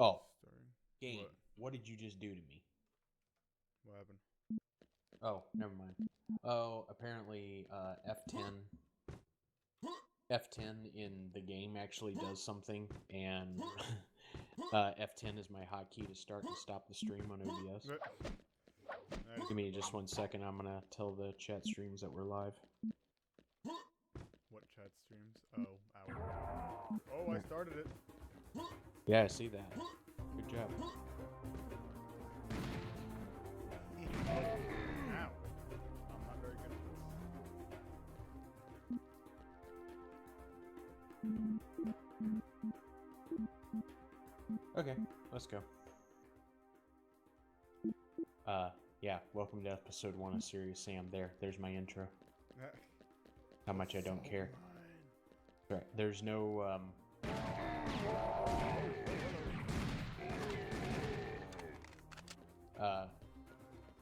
Oh, Starting. game. What? What did you just do to me? What happened? Oh, never mind. Oh, apparently F10 in the game actually does something, and F10 is my hotkey to start and stop the stream on OBS. Give me just 1 second. I'm gonna tell the chat streams that we're live. What chat streams? Oh, ours. Oh, I started it. Yeah, I see that. Good job. Ow. I'm not very good at Okay, let's go. Yeah, welcome to episode 1 of Serious Sam. There's my intro. this. How much I don't care. Mine. Right, there's no,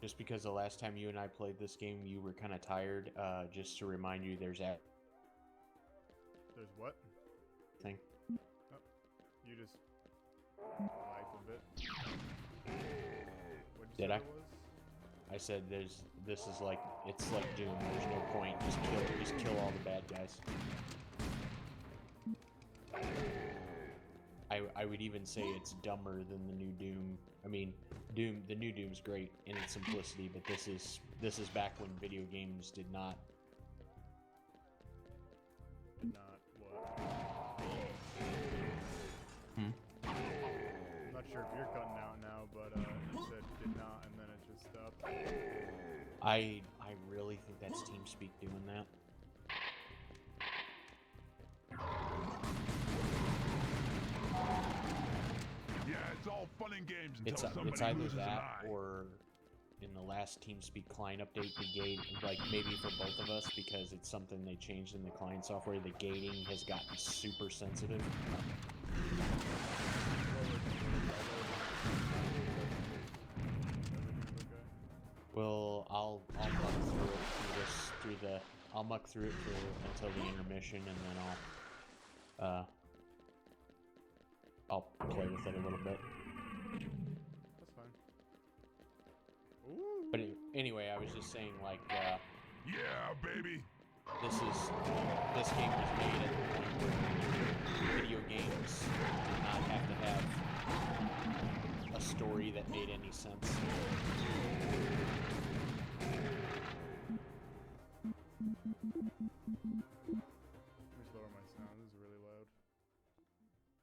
just because the last time you and I played this game, you were kind of tired, just to remind you there's that There's what? thing. Oh, you just lagged a bit. What'd you Did say I? it was? I said this is like, it's like Doom. There's no point. Just kill all the bad guys. I would even say it's dumber than the new Doom. I mean, the new Doom's great in its simplicity, but this is back when video games did not. Not what? I'm not sure if you're cutting out now, but you said did not, and then it just stopped. I really think that's TeamSpeak doing that. Yeah, it's all fun and games until somebody It's either loses an that eye. or in the last TeamSpeak client update, the gate, like maybe for both of us because it's something they changed in the client software. The gating has gotten super sensitive. Well, I'll muck through it I'll muck through it until the intermission, and then I'll play with it a little bit. That's fine. Ooh. But anyway, I was just saying, like, Yeah, baby. this game was made at the point where video games did not have to have a story that made any sense. Let me just lower my sound. This is really loud.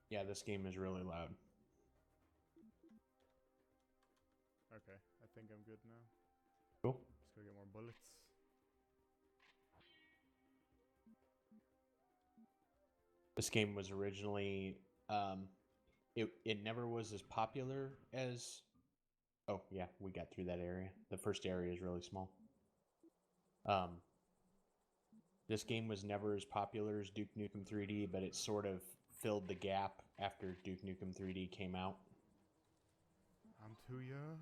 Yeah, this game is really loud. Okay, I think I'm good now. Cool. Just gotta get more bullets. This game was originally, it never was as popular as. Oh yeah, we got through that area. The first area is really small. This game was never as popular as Duke Nukem 3D, but it sort of filled the gap after Duke Nukem 3D came out. I'm too young.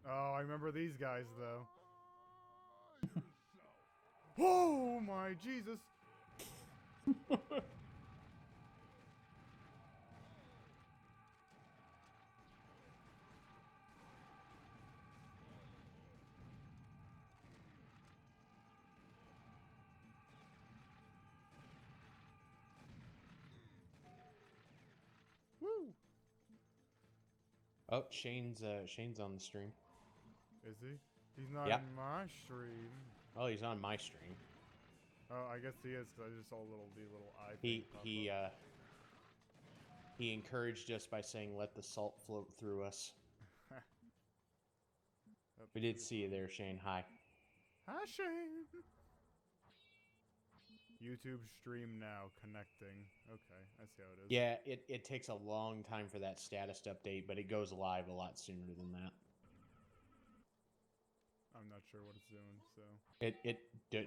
Oh, I remember these guys though. Oh my Jesus! Woo! Oh, Shane's on the stream. Is he? He's not Yep. in my stream. Oh, he's on my stream. Oh, I guess he is because I just saw the little eye thing pop up. He encouraged us by saying, "Let the salt float through us." We did see you there, Shane. Hi. Hi, Shane. YouTube stream now connecting. Okay, I see how it is. Yeah, it takes a long time for that status to update, but it goes live a lot sooner than that. I'm not sure what it's doing, so.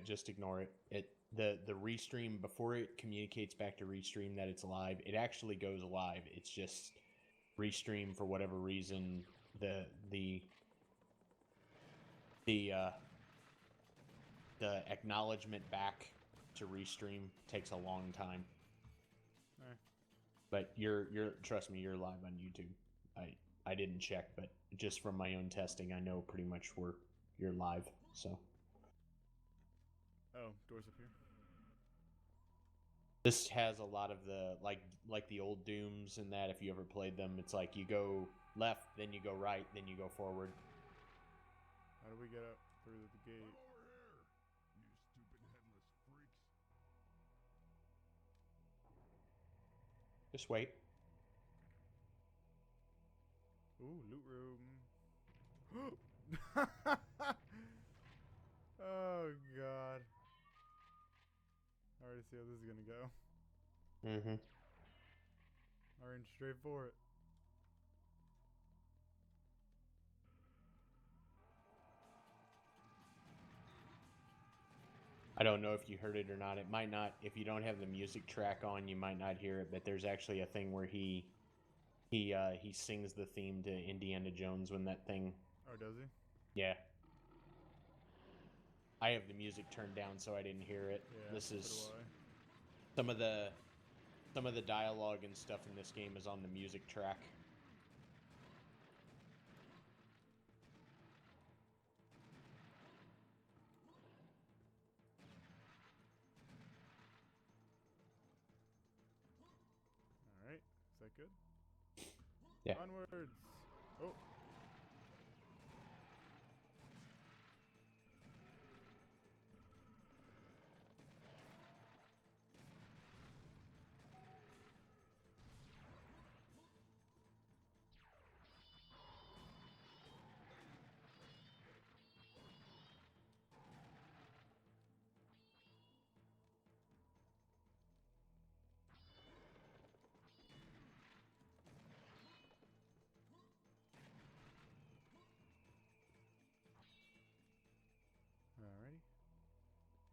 Just ignore it. The restream, before it communicates back to restream that it's live, it actually goes live. It's just restream for whatever reason. The acknowledgement back to restream takes a long time. But trust me, you're live on YouTube. I didn't check, but just from my own testing, I know pretty much you're live. So Oh, doors up here. this has a lot of the like the old Dooms and that. If you ever played them, it's like you go left, then you go right, then you go forward. How do we get up through the gate? Over here, you stupid headless freaks. Just wait. Ooh, loot room. Oh god. I already see how this is gonna go. Mm-hmm. I ran straight for it. I don't know if you heard it or not. It might not. If you don't have the music track on, you might not hear it. But there's actually a thing where he sings the theme to Indiana Jones when that thing. Oh, does he? Yeah. I have the music turned down so I didn't hear it. Yeah. This so is do I. some of the dialogue and stuff in this game is on the music track. All right. Is that good? Yeah. Onwards. Oh. Alrighty.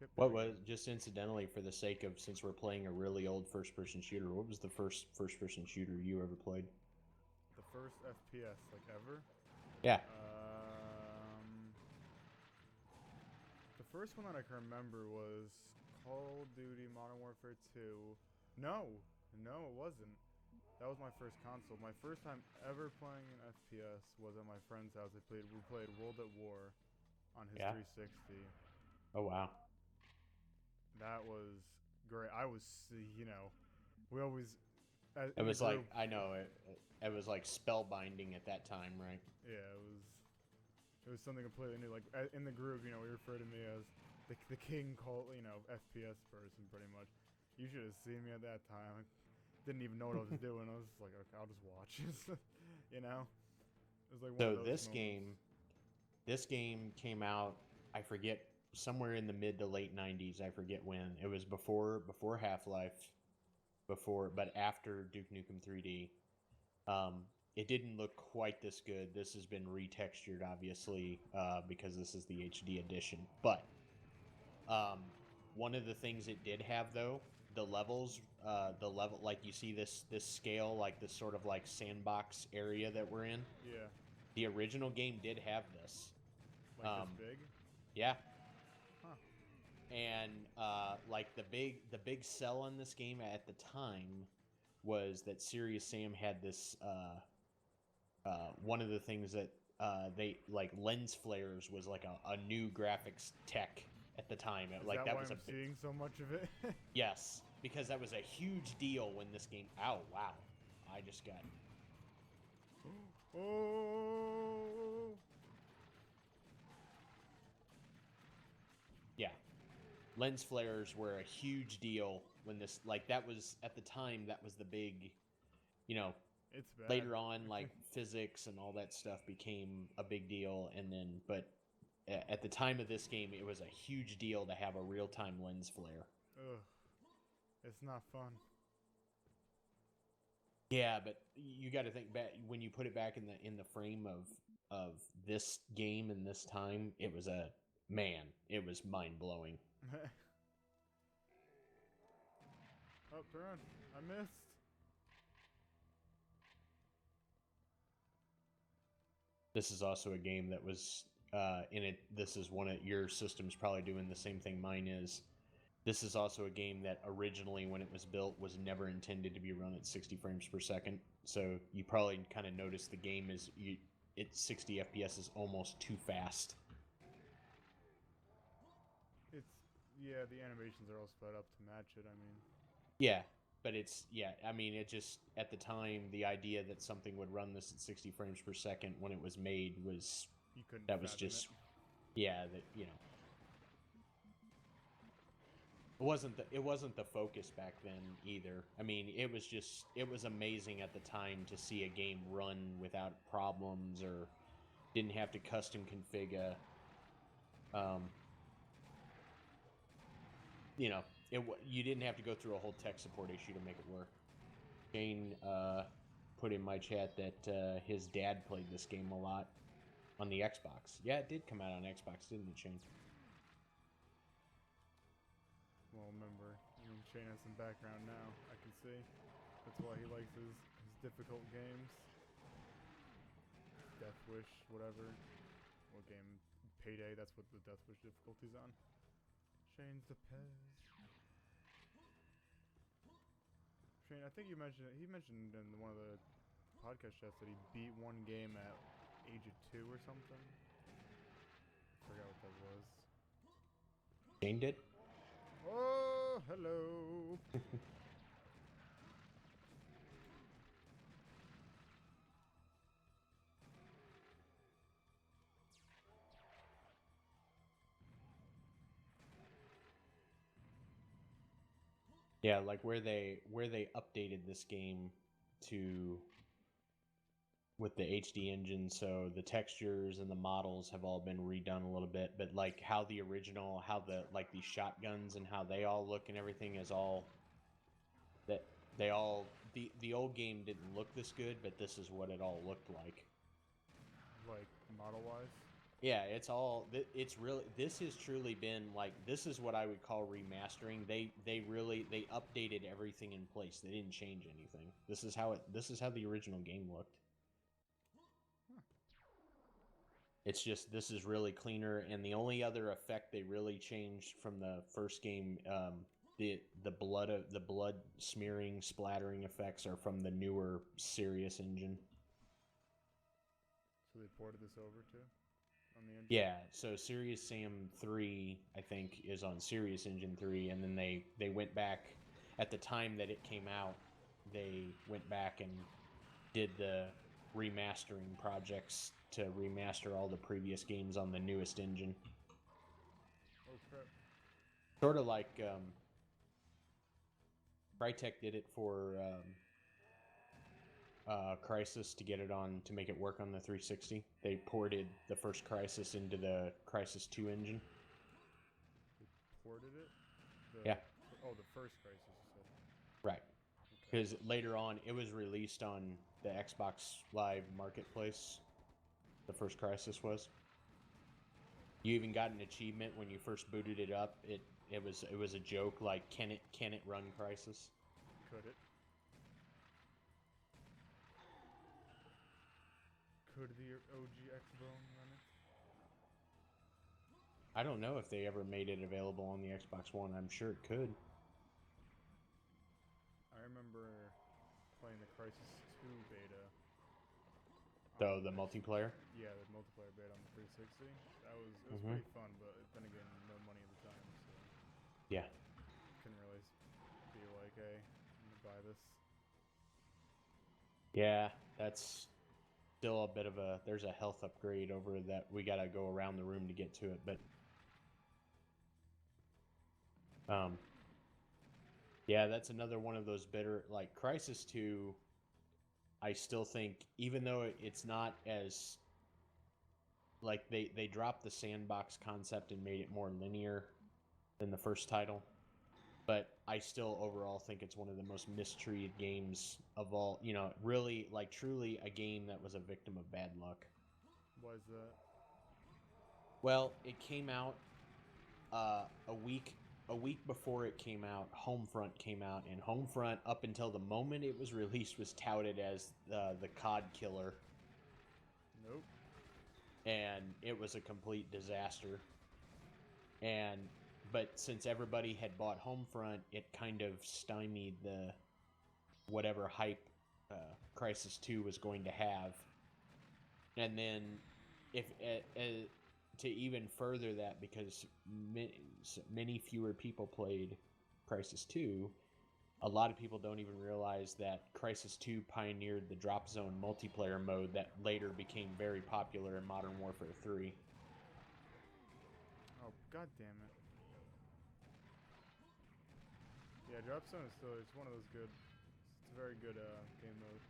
Yep, What there we was, just incidentally, for the sake of, since we're playing a really old first-person shooter, what was the first-person shooter you ever played? go. The first FPS like ever. Yeah. The first one that I can remember was Call of Duty Modern Warfare 2. No, it wasn't. That was my first console. My first time ever playing an FPS was at my friend's house. We played World at War on his Yeah. 360. Oh wow. That was great. I was, we always. It was like, I know it was like spellbinding at that time, right? Yeah, it was something completely new. Like in the group, we refer to me as the king FPS person, pretty much. You should have seen me at that time. I didn't even know what I was doing. I was just like, okay, I'll just watch. It was like one So of those this moments. this game came out, I forget, somewhere in the mid to late 90s. I forget when. It was before Half-Life, but after Duke Nukem 3D. It didn't look quite this good. This has been retextured, obviously, because this is the HD edition. But one of the things it did have, though, the level, like you see this scale, like this sort of like sandbox area that we're in. Yeah. The original game did have this. Like this big? Yeah. Huh. And like the big sell on this game at the time was that Serious Sam had this. One of the things that they like, lens flares was like a new graphics tech at the time. Is like that why was I'm seeing so much of it? yes, because that was a huge deal when this game. Oh wow, I just got. Oh. Yeah, lens flares were a huge deal when this, like, that was at the time, that was the big, It's bad. later on, like physics and all that stuff became a big deal, and then but at the time of this game, it was a huge deal to have a real-time lens flare. Ugh. It's not fun. Yeah, but you got to think back when you put it back in the frame of this game in this time. It was it was mind-blowing. Oh, turn on. I missed. This is also a game that was in it. This is one of your systems probably doing the same thing mine is. this is also a game that originally, when it was built, was never intended to be run at 60 frames per second. So you probably kind of noticed the game is it's 60 FPS is almost too fast. Yeah, the animations are all sped up to match it. I mean, Yeah, but I mean, it just at the time the idea that something would run this at 60 frames per second when it was made was you couldn't. that was fathom just it. yeah, that it wasn't the focus back then either. I mean, it was amazing at the time to see a game run without problems or didn't have to custom config you didn't have to go through a whole tech support issue to make it work. Shane put in my chat that his dad played this game a lot on the Xbox. Yeah, it did come out on Xbox, didn't it, Shane? Well, remember, I mean, Shane has some background now. I can see. That's why he likes his difficult games. Death Wish, whatever. What game? Payday. That's what the Death Wish difficulty's on. Shane's the Pez. Shane, I think he mentioned in one of the podcast chats that he beat one game at age of 2 or something. Forgot what that was. Shane did? Oh, hello. Yeah, like where they updated this game to with the HD engine, so the textures and the models have all been redone a little bit, but like how the original, how the like these shotguns and how they all look and everything is all that they all the old game didn't look this good, but this is what it all looked like. Like model-wise. Yeah, it's really, this has truly been like, this is what I would call remastering. They updated everything in place. They didn't change anything. This is how the original game looked. It's just, this is really cleaner, and the only other effect they really changed from the first game, the blood smearing, splattering effects are from the newer Sirius engine. So they ported this over too? On the engine? Yeah, so Serious Sam 3, I think, is on Serious Engine 3, and then they went back, at the time that it came out, they went back and did the remastering projects to remaster all the previous games on the newest engine. Oh, crap. Sort of like, Crytek did it for Crysis to get it on, to make it work on the 360. They ported the first Crysis into the Crysis 2 engine. They ported it? Yeah. Oh, the first Crysis, you said. Right. Because later on, it was released on the Xbox Live Marketplace. The first Crysis was. You even got an achievement when you first booted it up. It was a joke like, can it run Crysis? Could it? Could the OG X-Bone run it? I don't know if they ever made it available on the Xbox One. I'm sure it could. I remember playing the Crysis 2 beta. The multiplayer? Yeah, the multiplayer beta on the 360. It was pretty fun, but then again, no money at the time, so Yeah. couldn't really be like, hey, I'm gonna buy this. Yeah, that's still a bit of there's a health upgrade over that. We gotta go around the room to get to it, but yeah, that's another one of those bitter, like Crysis 2. I still think, even though it's not as like they dropped the sandbox concept and made it more linear than the first title, but I still overall think it's one of the most mistreated games of all. You know, really, like, truly a game that was a victim of bad luck. Why is that? Well, it came out a week before it came out. Homefront came out, and Homefront, up until the moment it was released, was touted as the COD killer. Nope. And it was a complete disaster. And but since everybody had bought Homefront, it kind of stymied the whatever hype Crisis 2 was going to have. And then, if to even further that, because many fewer people played Crisis 2, a lot of people don't even realize that Crisis 2 pioneered the drop zone multiplayer mode that later became very popular in Modern Warfare 3. Oh, god damn it. Yeah, drop zone is still, it's one of those good, it's a very good game mode.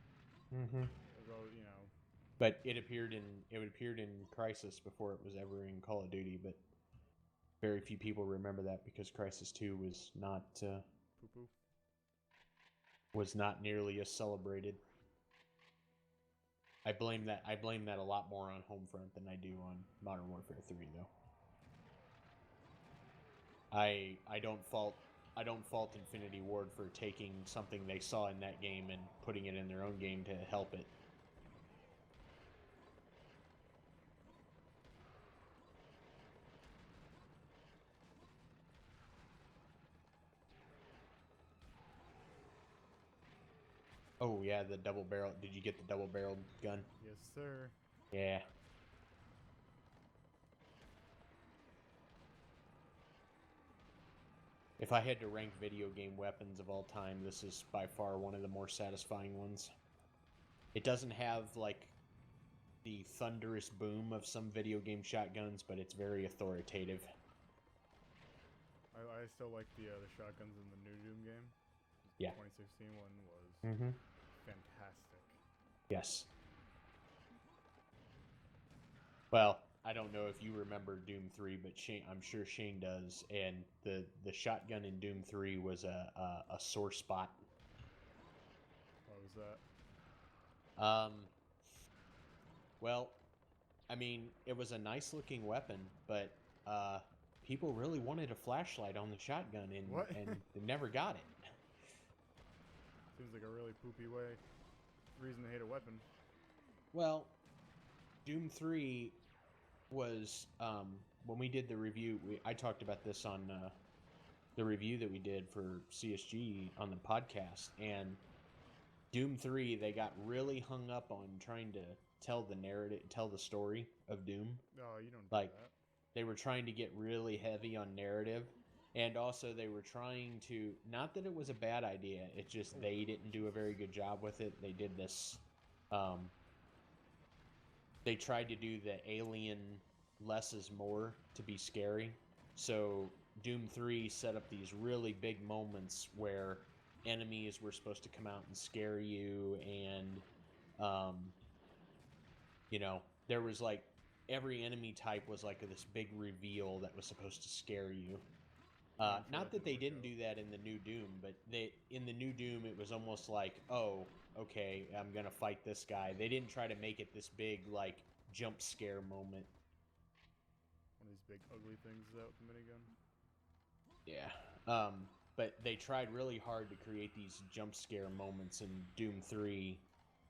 Mm-hmm. Although, you know. But it appeared in Crisis before it was ever in Call of Duty, but very few people remember that because Crisis 2 was not Poo-poo. was not nearly as celebrated. I blame that a lot more on Homefront than I do on Modern Warfare 3 though. I don't fault Infinity Ward for taking something they saw in that game and putting it in their own game to help it. Oh yeah, the double barrel. Did you get the double barreled gun? Yes, sir. Yeah. If I had to rank video game weapons of all time, this is by far one of the more satisfying ones. It doesn't have, like, the thunderous boom of some video game shotguns, but it's very authoritative. I still like the shotguns in the new Doom game. Yeah. The 2016 one was fantastic. Yes. Well, I don't know if you remember Doom 3, but I'm sure Shane does. And the shotgun in Doom 3 was a sore spot. What was that? Well, I mean, it was a nice looking weapon, but people really wanted a flashlight on the shotgun, and they never got it. Seems like a really poopy reason to hate a weapon. Well, Doom 3 was, when we did the review, I talked about this on the review that we did for CSG on the podcast, and Doom 3, they got really hung up on trying to tell the story of Doom. Oh, you don't do Like, that. they were trying to get really heavy on narrative, and also they were trying to, not that it was a bad idea, it's just they didn't do a very good job with it. They did this, they tried to do the alien less is more to be scary. So Doom 3 set up these really big moments where enemies were supposed to come out and scare you, and there was like every enemy type was like this big reveal that was supposed to scare you. Not that they didn't do that in the new Doom, but in the new Doom it was almost like, oh, okay, I'm gonna fight this guy. They didn't try to make it this big like jump scare moment. One of these big ugly things is out with the minigun. Yeah. But they tried really hard to create these jump scare moments in Doom 3,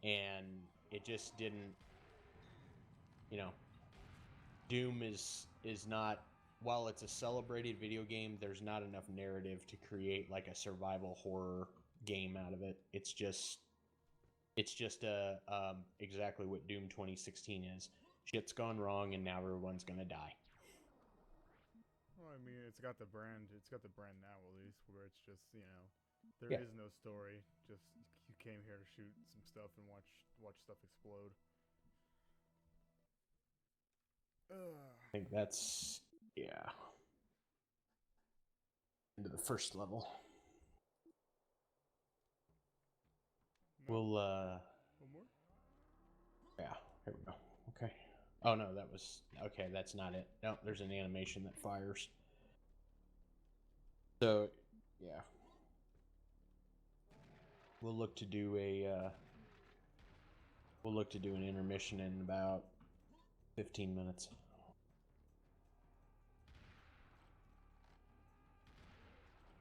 and it just didn't, Doom is not, while it's a celebrated video game, there's not enough narrative to create like a survival horror game out of it. It's just exactly what Doom 2016 is. Shit's gone wrong and now everyone's gonna die. Well, I mean, it's got the brand now at least, where it's just, there is no story. Just you came here to shoot some stuff and watch stuff explode. I think that's, into the first level. No, We'll one more? yeah, here we go. Okay. Oh no, that's not it. No, there's an animation that fires. So, yeah. We'll look to do an intermission in about 15 minutes.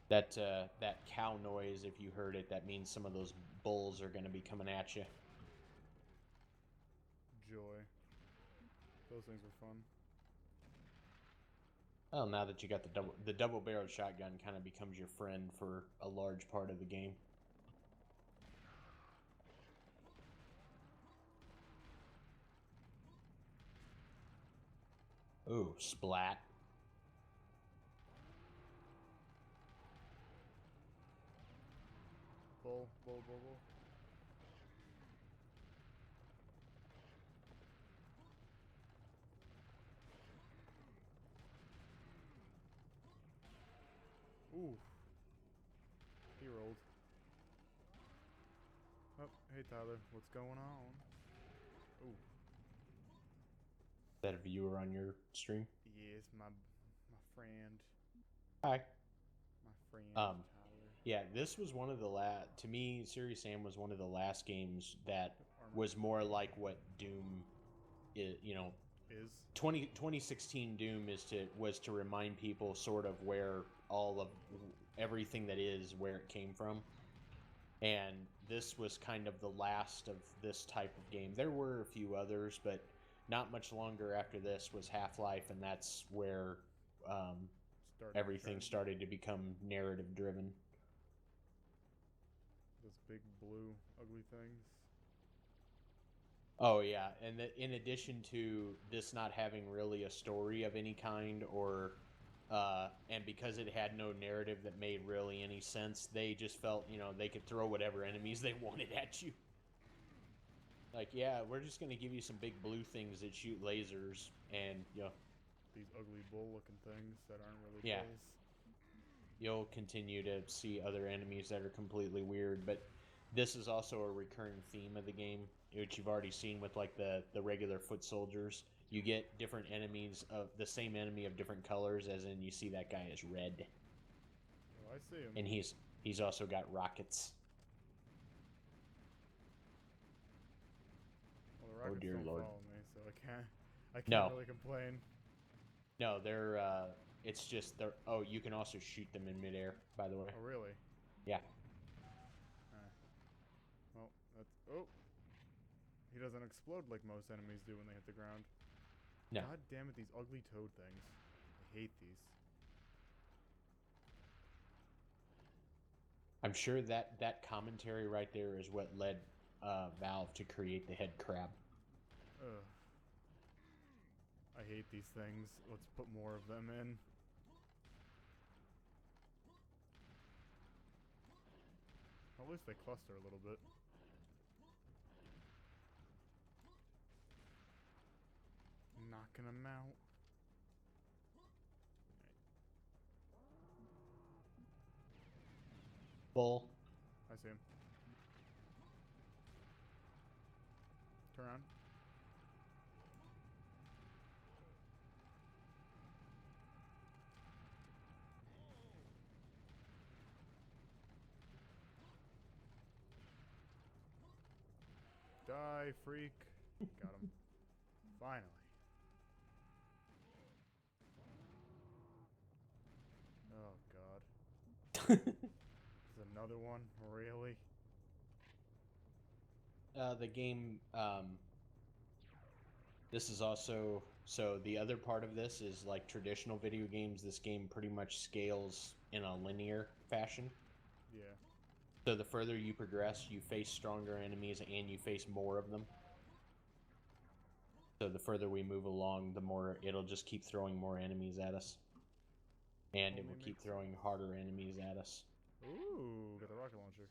That cow noise, if you heard it, that means some of those bulls are going to be coming at you. Joy. Those things are fun. Well, now that you got the double barreled shotgun, kind of becomes your friend for a large part of the game. Ooh, splat. Bull, bull, bull, bull. Ooh. He rolled. Oh, hey Tyler, what's going on? Ooh. Is that a viewer on your stream? Yes, my friend. Hi. My friend Um, Tyler. Yeah, this was one of the to me, Serious Sam was one of the last games that Armor was more like what Doom is, you know, is. 2016 Doom was to remind people sort of where all of everything that is where it came from. And this was kind of the last of this type of game. There were a few others, but not much longer after this was Half-Life, and that's where everything started to become narrative driven. Those big blue ugly things. Oh yeah, and in addition to this not having really a story of any kind, or and because it had no narrative that made really any sense, they just felt they could throw whatever enemies they wanted at you. Like, yeah, we're just gonna give you some big blue things that shoot lasers, and These ugly bull-looking things that aren't really yeah, bulls. you'll continue to see other enemies that are completely weird, but this is also a recurring theme of the game, which you've already seen with like the regular foot soldiers. You get different enemies of the same enemy of different colors, as in you see that guy is red. Oh, I see him. And he's also got rockets. Well, the rockets dear don't Lord. follow me, so I can't No. really complain. No, they're it's just they're you can also shoot them in midair, by the way. Oh, really? Yeah. Well, that's... Oh! He doesn't explode like most enemies do when they hit the ground. No. God damn it, these ugly toad things. I hate these. I'm sure that commentary right there is what led Valve to create the head crab. Ugh. I hate these things. Let's put more of them in. At least they cluster a little bit. Knocking them out. Bull. I see him. Turn around. Die, freak. Got him. Finally. Oh, God. There's another one? Really? The game this is also the other part of this is like traditional video games. This game pretty much scales in a linear fashion. Yeah. So the further you progress, you face stronger enemies and you face more of them. So the further we move along, the more it'll just keep throwing more enemies at us. And it will keep throwing harder enemies at us. Ooh, got the rocket launcher.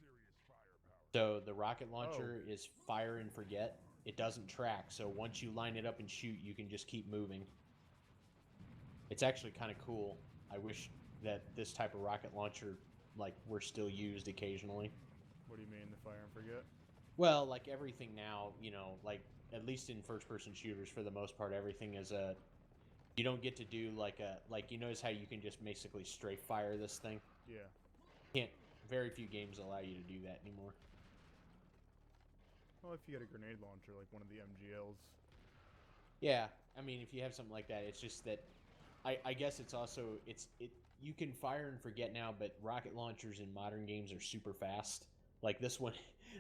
So the rocket launcher is fire and forget. It doesn't track, so once you line it up and shoot, you can just keep moving. It's actually kind of cool. I wish that this type of rocket launcher, like, were still used occasionally. What do you mean, the fire and forget? Well, like everything now, like at least in first-person shooters, for the most part, everything is a. You don't get to do like you notice how you can just basically strafe fire this thing. Yeah. Very few games allow you to do that anymore. Well, if you get a grenade launcher like one of the MGLs. Yeah, I mean, if you have something like that, it's just that. I guess it's also you can fire and forget now, but rocket launchers in modern games are super fast. Like this one,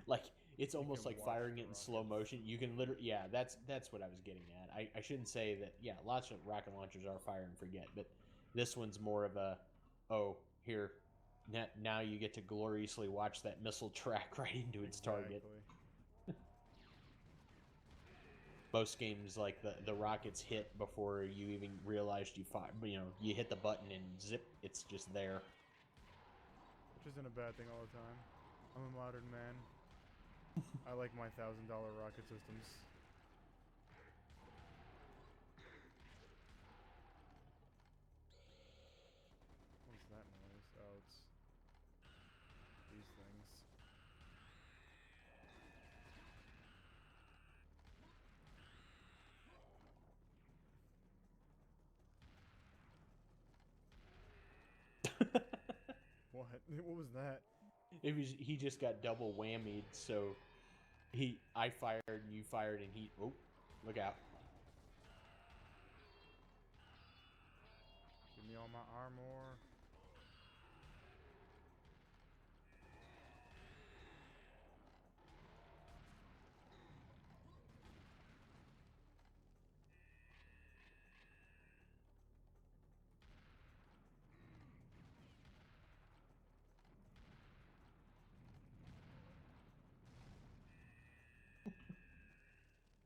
like it's almost like firing it in slow motion. You can literally, that's what I was getting at. I shouldn't say that. Yeah, lots of rocket launchers are fire and forget, but This one's more of a, oh, here, now you get to gloriously watch that missile track right into its target. Most games, like the rockets hit before you even realized you fired. You know, you hit the button and zip, it's just there. Which isn't a bad thing all the time. I'm a modern man. I like my $1,000 rocket systems. What's that noise? Oh, it's these things. What? What was that? He just got double whammied, so I fired and you fired and he, oh, look out. Give me all my armor.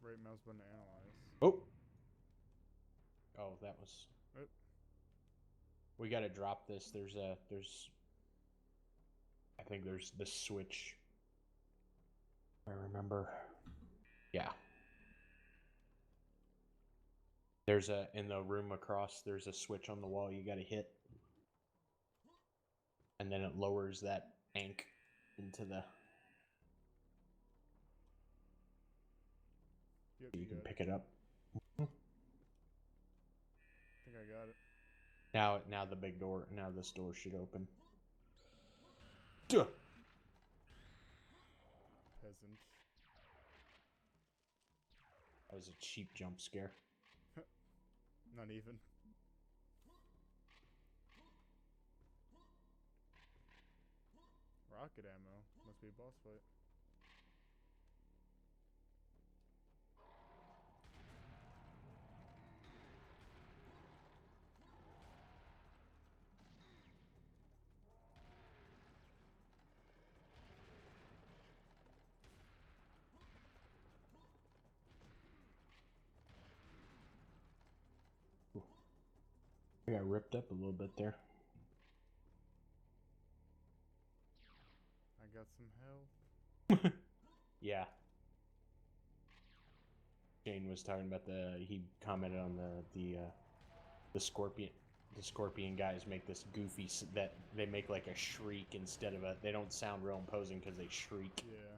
Right mouse button to analyze. Oh. Oh, that was. Oop. We gotta drop this. There's I think there's the switch. I remember. Yeah. There's in the room across, there's a switch on the wall you gotta hit. And then it lowers that tank into the. Yep, You can got pick it up. I think I got it. Now the big door. Now this door should open. Duh. Peasant. That was a cheap jump scare. Not even. Rocket ammo. Must be a boss fight. I got ripped up a little bit there. I got some help. Yeah. Shane was talking about he commented on the scorpion. The scorpion guys make this goofy that they make like a shriek instead of they don't sound real imposing because they shriek. Yeah.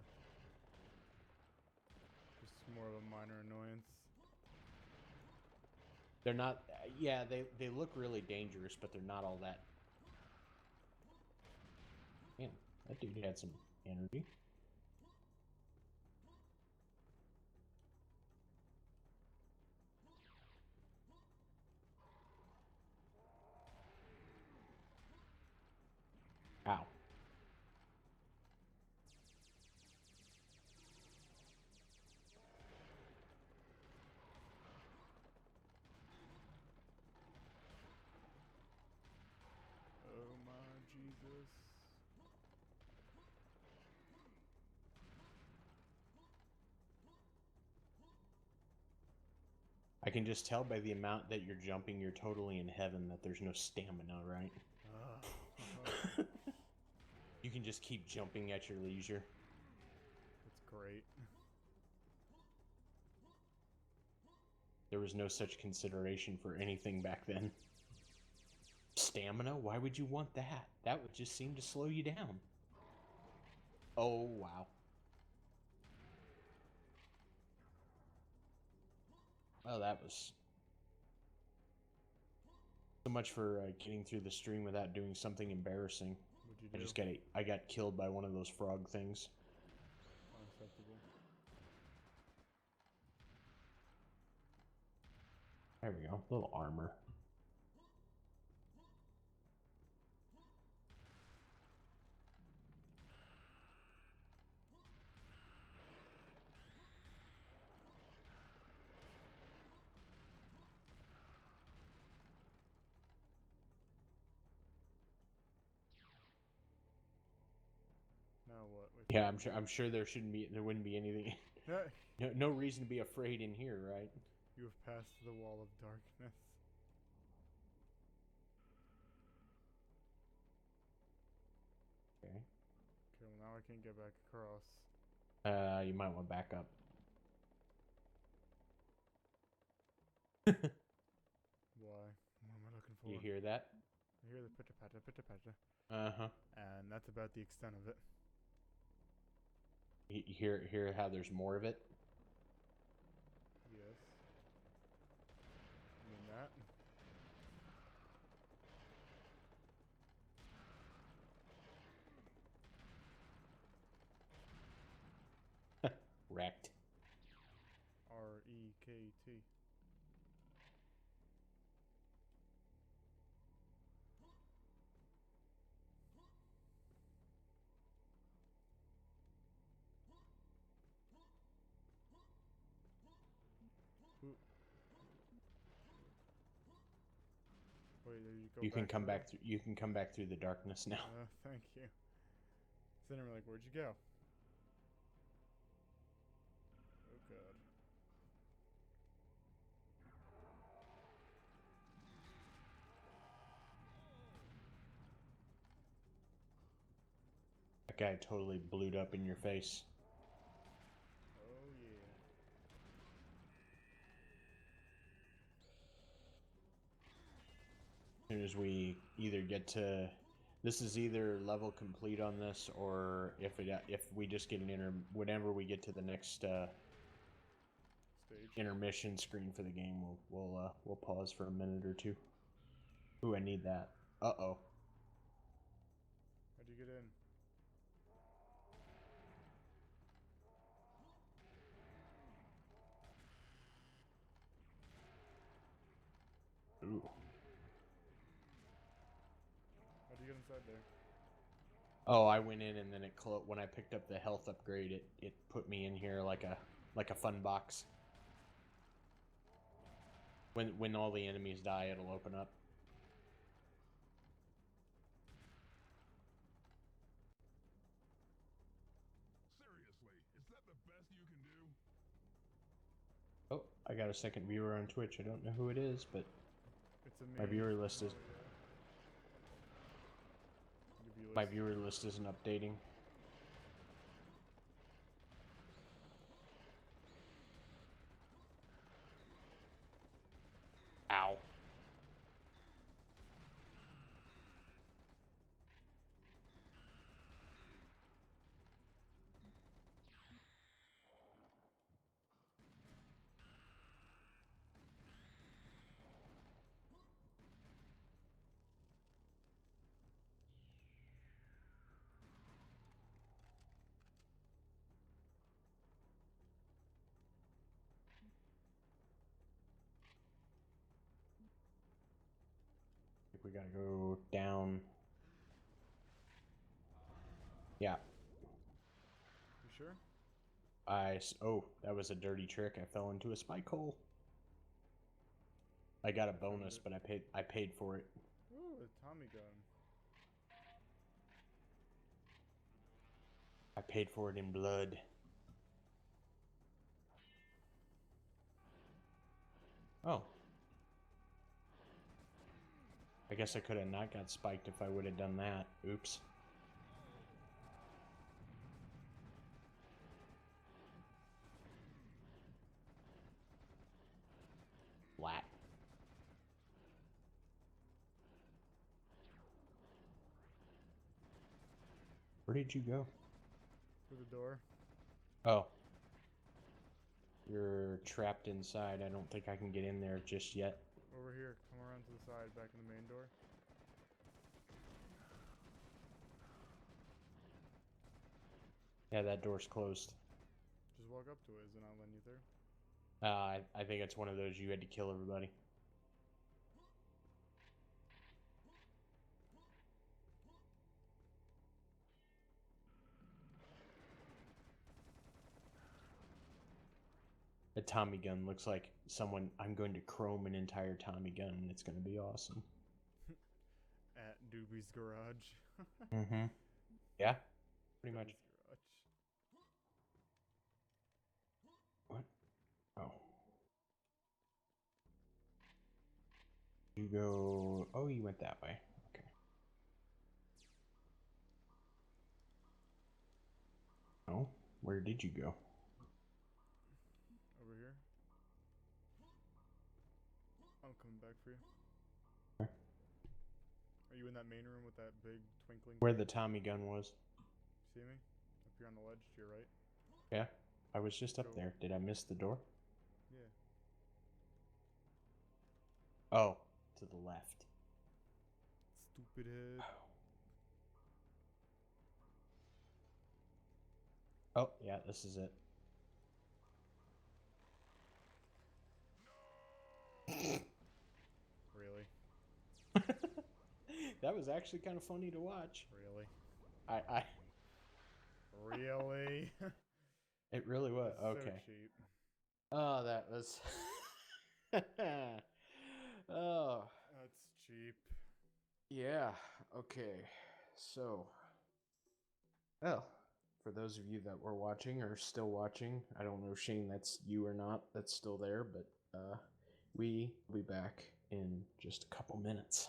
Just more of a minor annoyance. They're not. Yeah, they look really dangerous, but they're not all that. Man, that dude had some energy. Ow. Oh my Jesus. I can just tell by the amount that you're jumping, you're totally in heaven that there's no stamina, right? You can just keep jumping at your leisure. That's great. There was no such consideration for anything back then. Stamina? Why would you want that? That would just seem to slow you down. Oh, wow. Well, that was... So much for getting through the stream without doing something embarrassing. What'd you do? I got killed by one of those frog things. Unacceptable. There we go. A little armor. Yeah, I'm sure there wouldn't be anything. No reason to be afraid in here, right? You have passed the wall of darkness. Okay. Okay, well now I can't get back across. You might want to back up. Why? What am I looking for? You hear that? I hear the pitter-patter, pitter-patter. Uh-huh. And that's about the extent of it. You hear how there's more of it? Yes. I mean that. Wrecked. R-E-K-T. Ooh. Wait, there you go. You can come through? back through. You can come back through the darkness now. Thank you. So then we're like, where'd you go? Oh god. That guy totally blew up in your face. Oh yeah. As soon as we either get to, this is either level complete on this, or if we just get an whenever we get to the next Stage. intermission screen for the game, we'll pause for a minute or two. Ooh, I need that. Uh-oh. How'd you get in? Ooh. How'd you get inside there? Oh, I went in and then when I picked up the health upgrade, it put me in here like a fun box. When all the enemies die, it'll open up. Seriously, is that the best you can do? Oh, I got a second viewer on Twitch. I don't know who it is, but It's a me. my viewer list is Oh, yeah. Your view my list. viewer list isn't updating. Ow. I think we gotta go down. Yeah. You sure? Oh, that was a dirty trick. I fell into a spike hole. I got a bonus, but I paid for it. Ooh, a Tommy gun. I paid for it in blood. Oh. I guess I could have not got spiked if I would have done that. Oops. Flat. Where did you go? Through the door. Oh. You're trapped inside. I don't think I can get in there just yet. Over here. Come around to the side, back in the main door. Yeah, that door's closed. Just walk up to it, is it not letting you through? I think it's one of those you had to kill everybody. A Tommy gun looks like someone. I'm going to chrome an entire Tommy gun, and it's going to be awesome. At Doobie's Garage. Mm-hmm. Yeah, pretty much. Doobie's Garage. you go? Oh, you went that way. Okay. Oh, where did you go? Over here. I'm coming back for you. Okay. Are you in that main room with that big twinkling? Where the Tommy gun was. See me? Up here on the ledge to your right. Yeah, I was just up Go. there. Did I miss the door? Yeah. Oh, to the left. Stupid head. Oh, yeah, this is it. Really? That was actually kind of funny to watch. Really? Really? It really was. It's Okay. so cheap. Oh, that was. Oh, That's cheap. yeah. Okay. So, well, for those of you that were watching or still watching, I don't know, Shane, that's you or not. That's still there, but we will be back in just a couple minutes.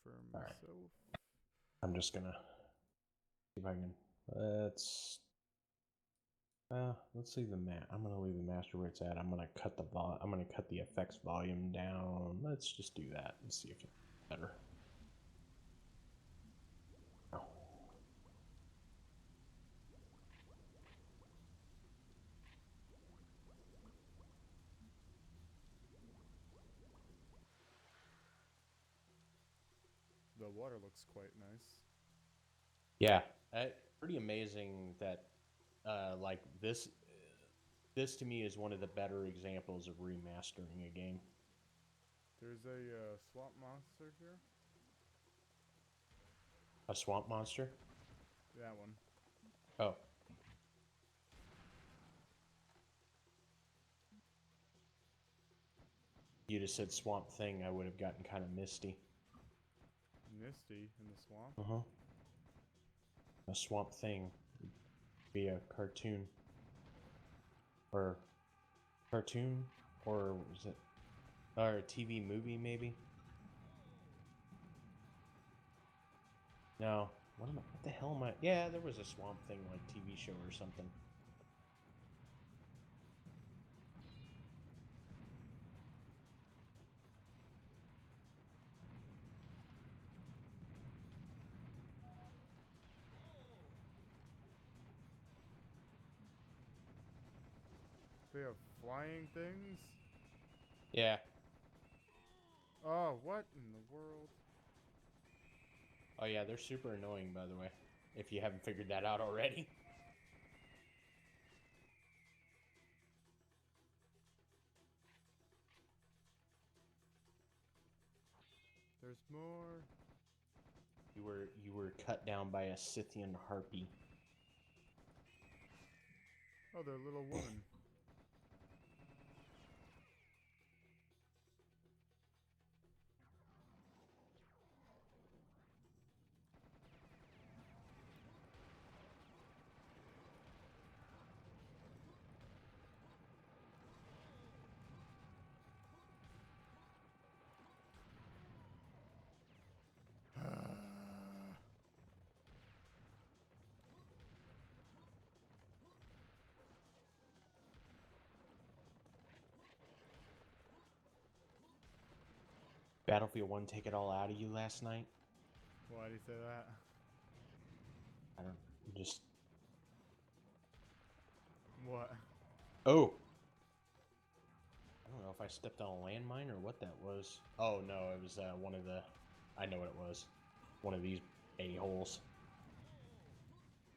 for Alright. myself. I'm just gonna see if I can. Let's leave the I'm gonna leave the master where it's at. I'm gonna cut the effects volume down. Let's just do that and see if it's better. Oh. The water looks quite nice. Yeah, pretty amazing that like this to me is one of the better examples of remastering a game. There's a swamp monster here. A swamp monster? That one. Oh. You just said swamp thing, I would have gotten kind of misty. Misty in the swamp. Uh-huh. A swamp thing would be a cartoon. Or cartoon? Or was it or a TV movie maybe? No. What the hell am I? Yeah, there was a swamp thing like TV show or something. They have flying things. Yeah. Oh, what in the world? Oh yeah, they're super annoying by the way. If you haven't figured that out already. There's more. You were cut down by a Scythian harpy. Oh, they're little women. Battlefield 1 take it all out of you last night? Why do you say that? I don't just What? Oh. I don't know if I stepped on a landmine or what that was. Oh no, it was one of the I know what it was. One of these a-holes.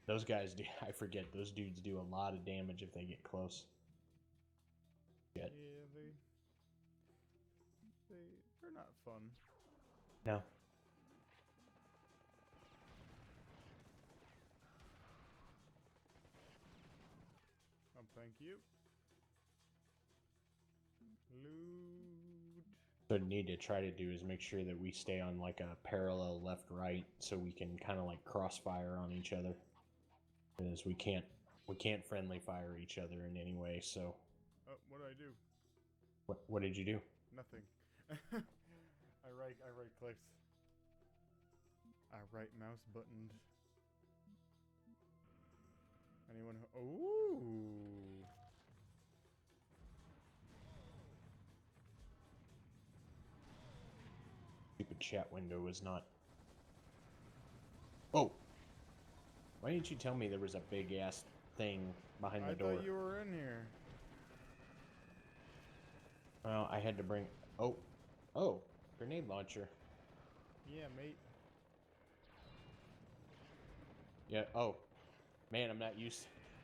Those guys do I forget, those dudes do a lot of damage if they get close. Shit. Yeah, they're not fun. No. Thank you. Loot. What we need to try to do is make sure that we stay on like a parallel left-right so we can kind of like crossfire on each other. Because we can't friendly fire each other in any way, so. Oh, what did I do? What did you do? Nothing. I right clicked. I right mouse buttoned. Anyone who ooh. Stupid chat window was not. Oh. Why didn't you tell me there was a big ass thing behind the door? I thought you were in here. Well, I had to bring. Oh, grenade launcher. Yeah, mate. Yeah. Oh, man,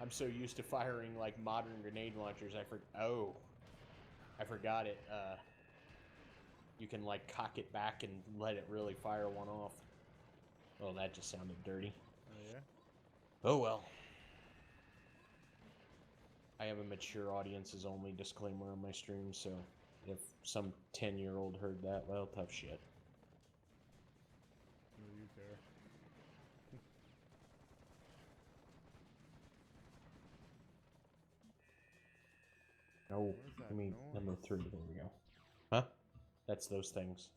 I'm so used to firing like modern grenade launchers. I forgot it. You can like cock it back and let it really fire one off. Oh, that just sounded dirty. Oh yeah. Oh well. I have a mature audiences only disclaimer on my stream, so if some 10-year-old heard that, well, tough shit. No, you care. No, Where's that I mean noise? number 3. There we go. Huh? That's those things.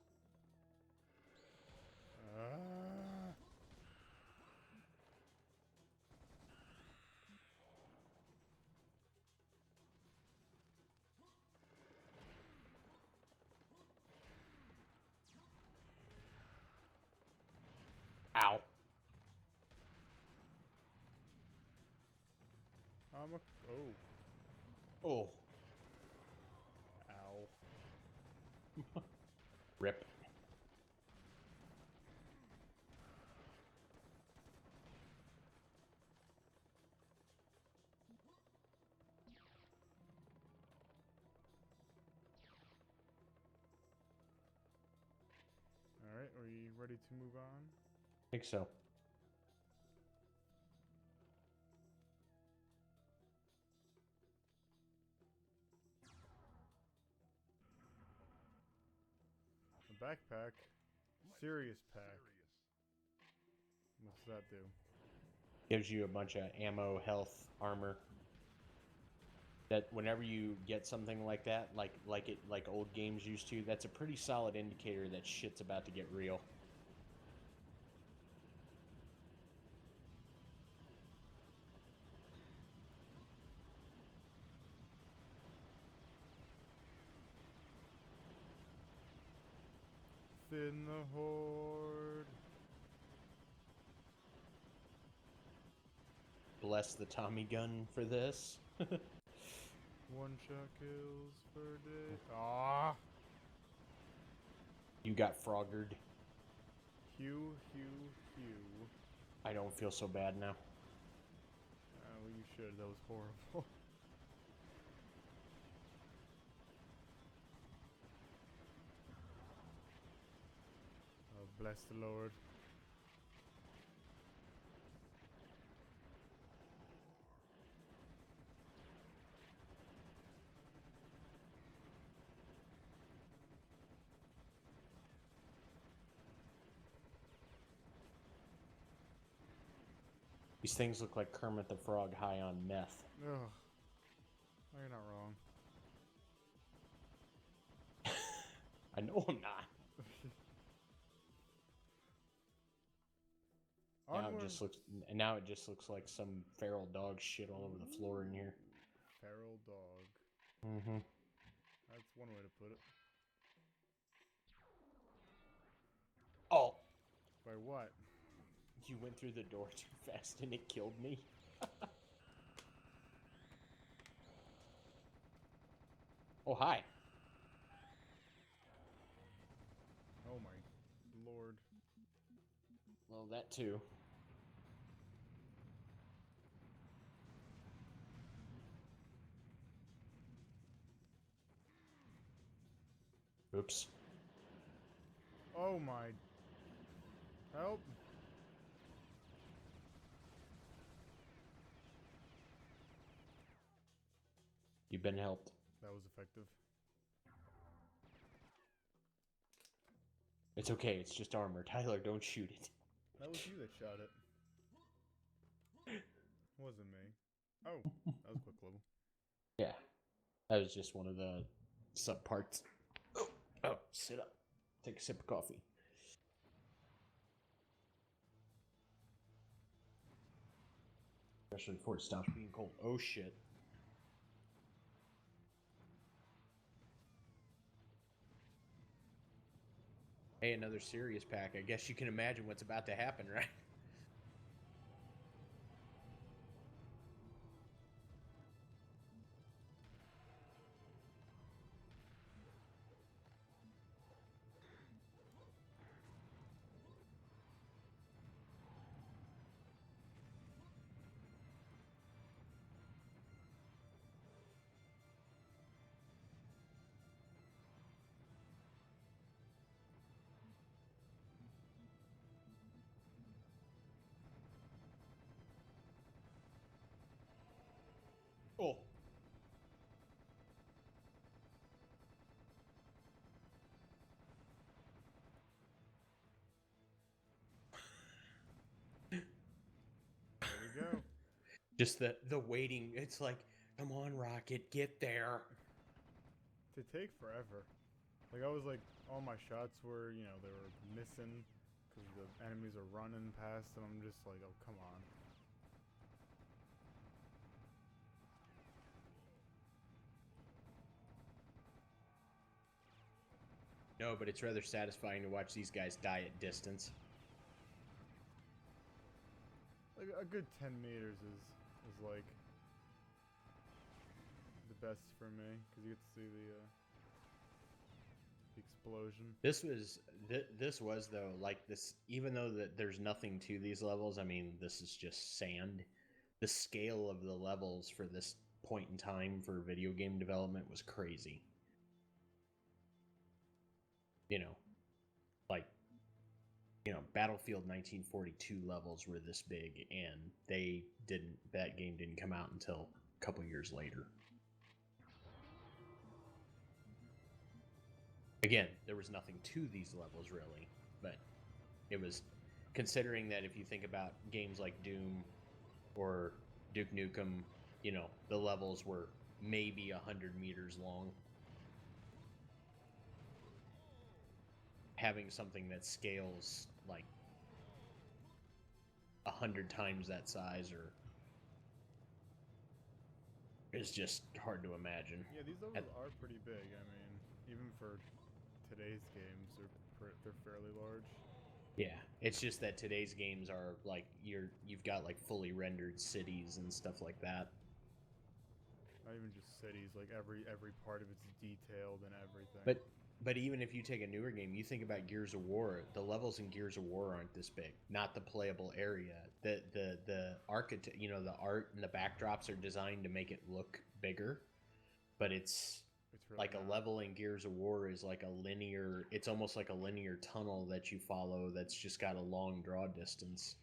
Ow. Oh. Oh. Ow. Rip. Alright, are you ready to move on? I think so. A backpack. Serious pack. What's that do? Gives you a bunch of ammo, health, armor. That whenever you get something like that, like old games used to, that's a pretty solid indicator that shit's about to get real. Thin the horde. Bless the Tommy gun for this. One shot kills per day. Ah! You got froggered. Hugh. I don't feel so bad now. Well, you should. That was horrible. Oh, bless the Lord. These things look like Kermit the Frog high on meth. Ugh. No, you're not wrong. I know I'm not. Now it just looks like some feral dog shit all over the floor in here. Feral dog. Mm-hmm. That's one way to put it. Oh, By what? you went through the door too fast and it killed me. Oh, hi. Oh my Lord. Well, that too. Oops. Oh my. Help. You've been helped. That was effective. It's okay, it's just armor. Tyler, don't shoot it. That was you that shot it. Wasn't me. Oh, that was quick level. Yeah. That was just one of the sub parts. Oh, sit up. Take a sip of coffee. Especially before it stops being cold. Oh shit. Hey, another serious pack. I guess you can imagine what's about to happen, right? Oh. There we go. Just the waiting. It's like, come on, Rocket, get there. To take forever. Like, I was like, all my shots were, you know, they were missing Because the enemies are running past and I'm just like, oh, come on. No, but it's rather satisfying to watch these guys die at distance. Like a good 10 meters is like the best for me because you get to see the explosion. This was though, like, this, even though that there's nothing to these levels, I mean, this is just sand. The scale of the levels for this point in time for video game development was crazy. You know, like, Battlefield 1942 levels were this big, and that game didn't come out until a couple years later. Again, there was nothing to these levels really, but it was, considering that if you think about games like Doom or Duke Nukem, the levels were maybe 100 meters long. Having something that scales like 100 times that size is just hard to imagine. Yeah, these levels are pretty big. I mean, even for today's games, they're fairly large. Yeah, it's just that today's games are like you've got like fully rendered cities and stuff like that. Not even just cities, like every part of it's detailed and everything. But even if you take a newer game, you think about Gears of War, the levels in Gears of War aren't this big. Not the playable area. The the art and the backdrops are designed to make it look bigger, but it's really like a level in Gears of War is like it's almost like a linear tunnel that you follow that's just got a long draw distance.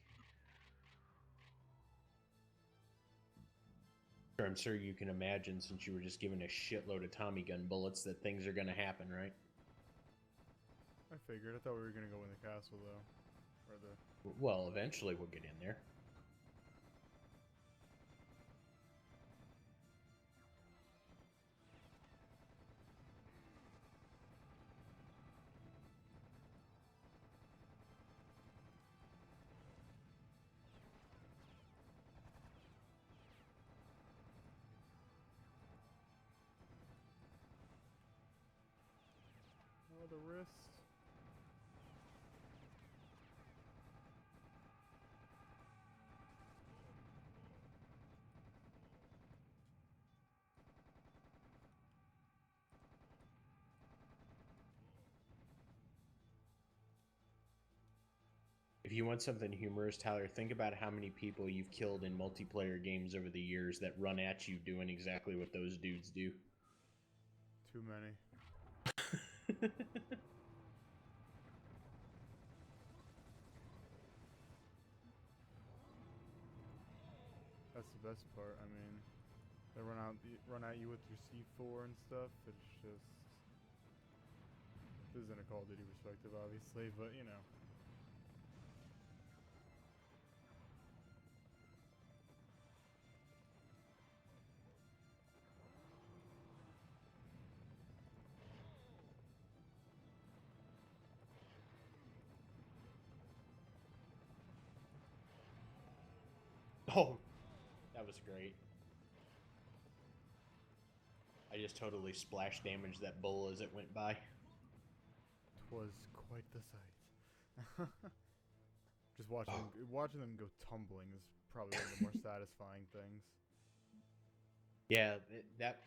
I'm sure you can imagine, since you were just given a shitload of Tommy gun bullets, that things are going to happen, right? I figured. I thought we were going to go in the castle, though. Well, eventually we'll get in there. Oh, the wrist. If you want something humorous, Tyler, think about how many people you've killed in multiplayer games over the years that run at you doing exactly what those dudes do. Too many. That's the best part. I mean, they run at you with your C4 and stuff. It's just, this isn't a Call of Duty perspective, obviously, but you know. Oh, that was great. I just totally splash damaged that bull as it went by. 'Twas quite the sight. Just watching them go tumbling is probably one of the more satisfying things. Yeah, that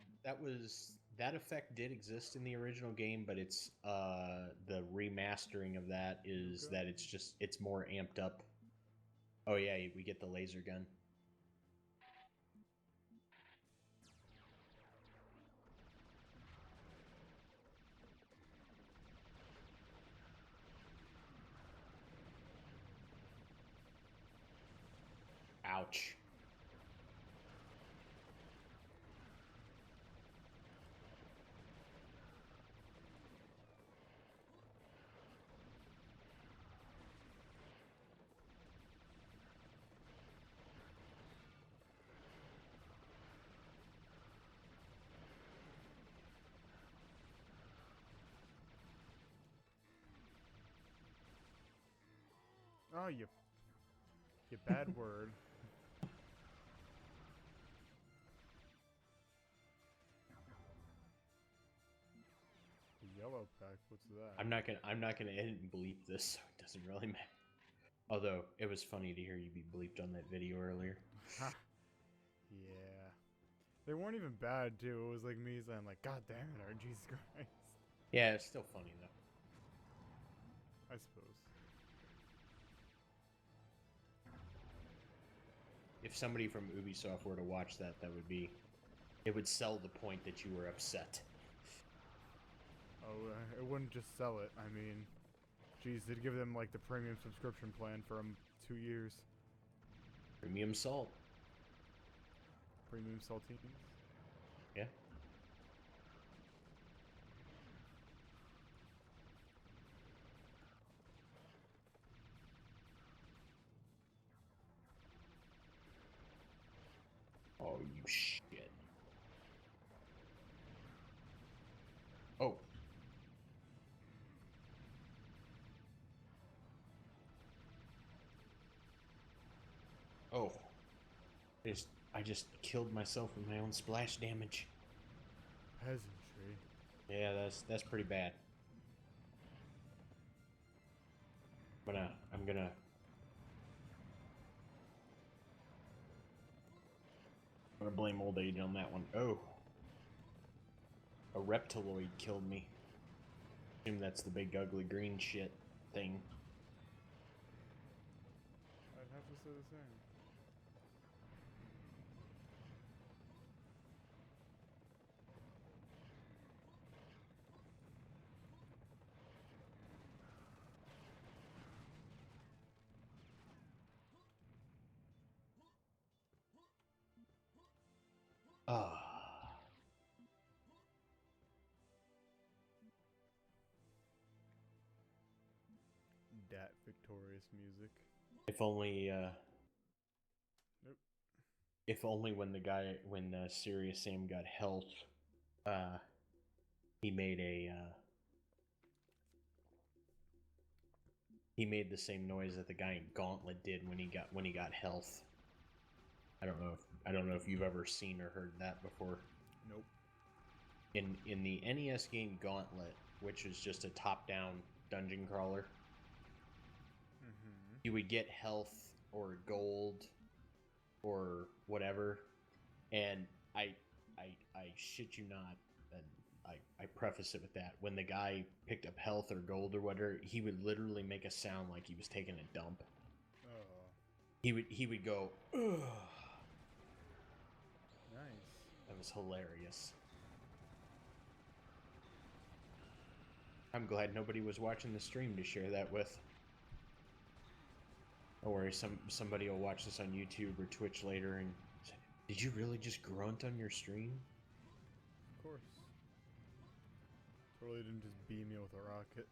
effect did exist in the original game, but it's the remastering of that is that it's more amped up. Oh yeah, we get the laser gun. Ouch. Oh, you bad word. Yellow pack, what's that? I'm not gonna edit and bleep this, so it doesn't really matter. Although it was funny to hear you be bleeped on that video earlier. Ha. Yeah. They weren't even bad too. It was like me saying like, God damn it, Art, Jesus Christ. Yeah, it's still funny though. I suppose. If somebody from Ubisoft were to watch that, it would sell the point that you were upset. Oh, it wouldn't just sell it. I mean, geez, they'd give them like the premium subscription plan for 2 years. Premium salt. Premium saltines. Yeah. Oh, you shit. Oh. Oh. I just killed myself with my own splash damage. Peasantry. Yeah, that's pretty bad. I'm gonna blame old age on that one. Oh. A reptiloid killed me. I assume that's the big ugly green shit thing. I'd have to say the same. Ah. Dat victorious music. If only Nope. if only when Serious Sam got health, he made the same noise that the guy in Gauntlet did when he got health. I don't know if you've ever seen or heard that before. Nope. In the NES game Gauntlet, which is just a top-down dungeon crawler, Mm-hmm. you would get health or gold or whatever, and I shit you not, and I preface it with that. When the guy picked up health or gold or whatever, he would literally make a sound like he was taking a dump. Oh. He would go, ugh. Nice. That was hilarious. I'm glad nobody was watching the stream to share that with. Don't worry, somebody will watch this on YouTube or Twitch later and say, "Did you really just grunt on your stream?" Of course. Totally didn't just beam me with a rocket.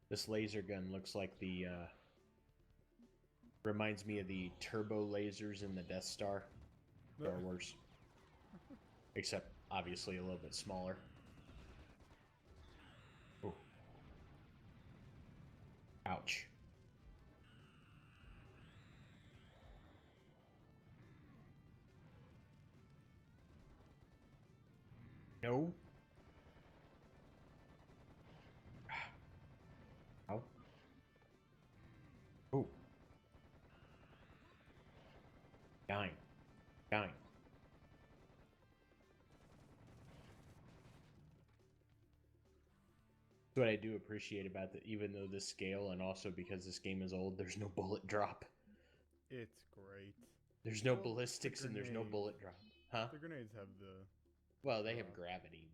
This laser gun looks like reminds me of the turbo lasers in the Death Star. Star Wars. Except, obviously, a little bit smaller. Ooh. Ouch. No. Ow. Oh. Dying. Dying. That's what I do appreciate about even though this scale, and also because this game is old, there's no bullet drop. It's great. There's no Well, the ballistics and there's no grenades. bullet drop. Huh? The grenades have the... Well, they have gravity,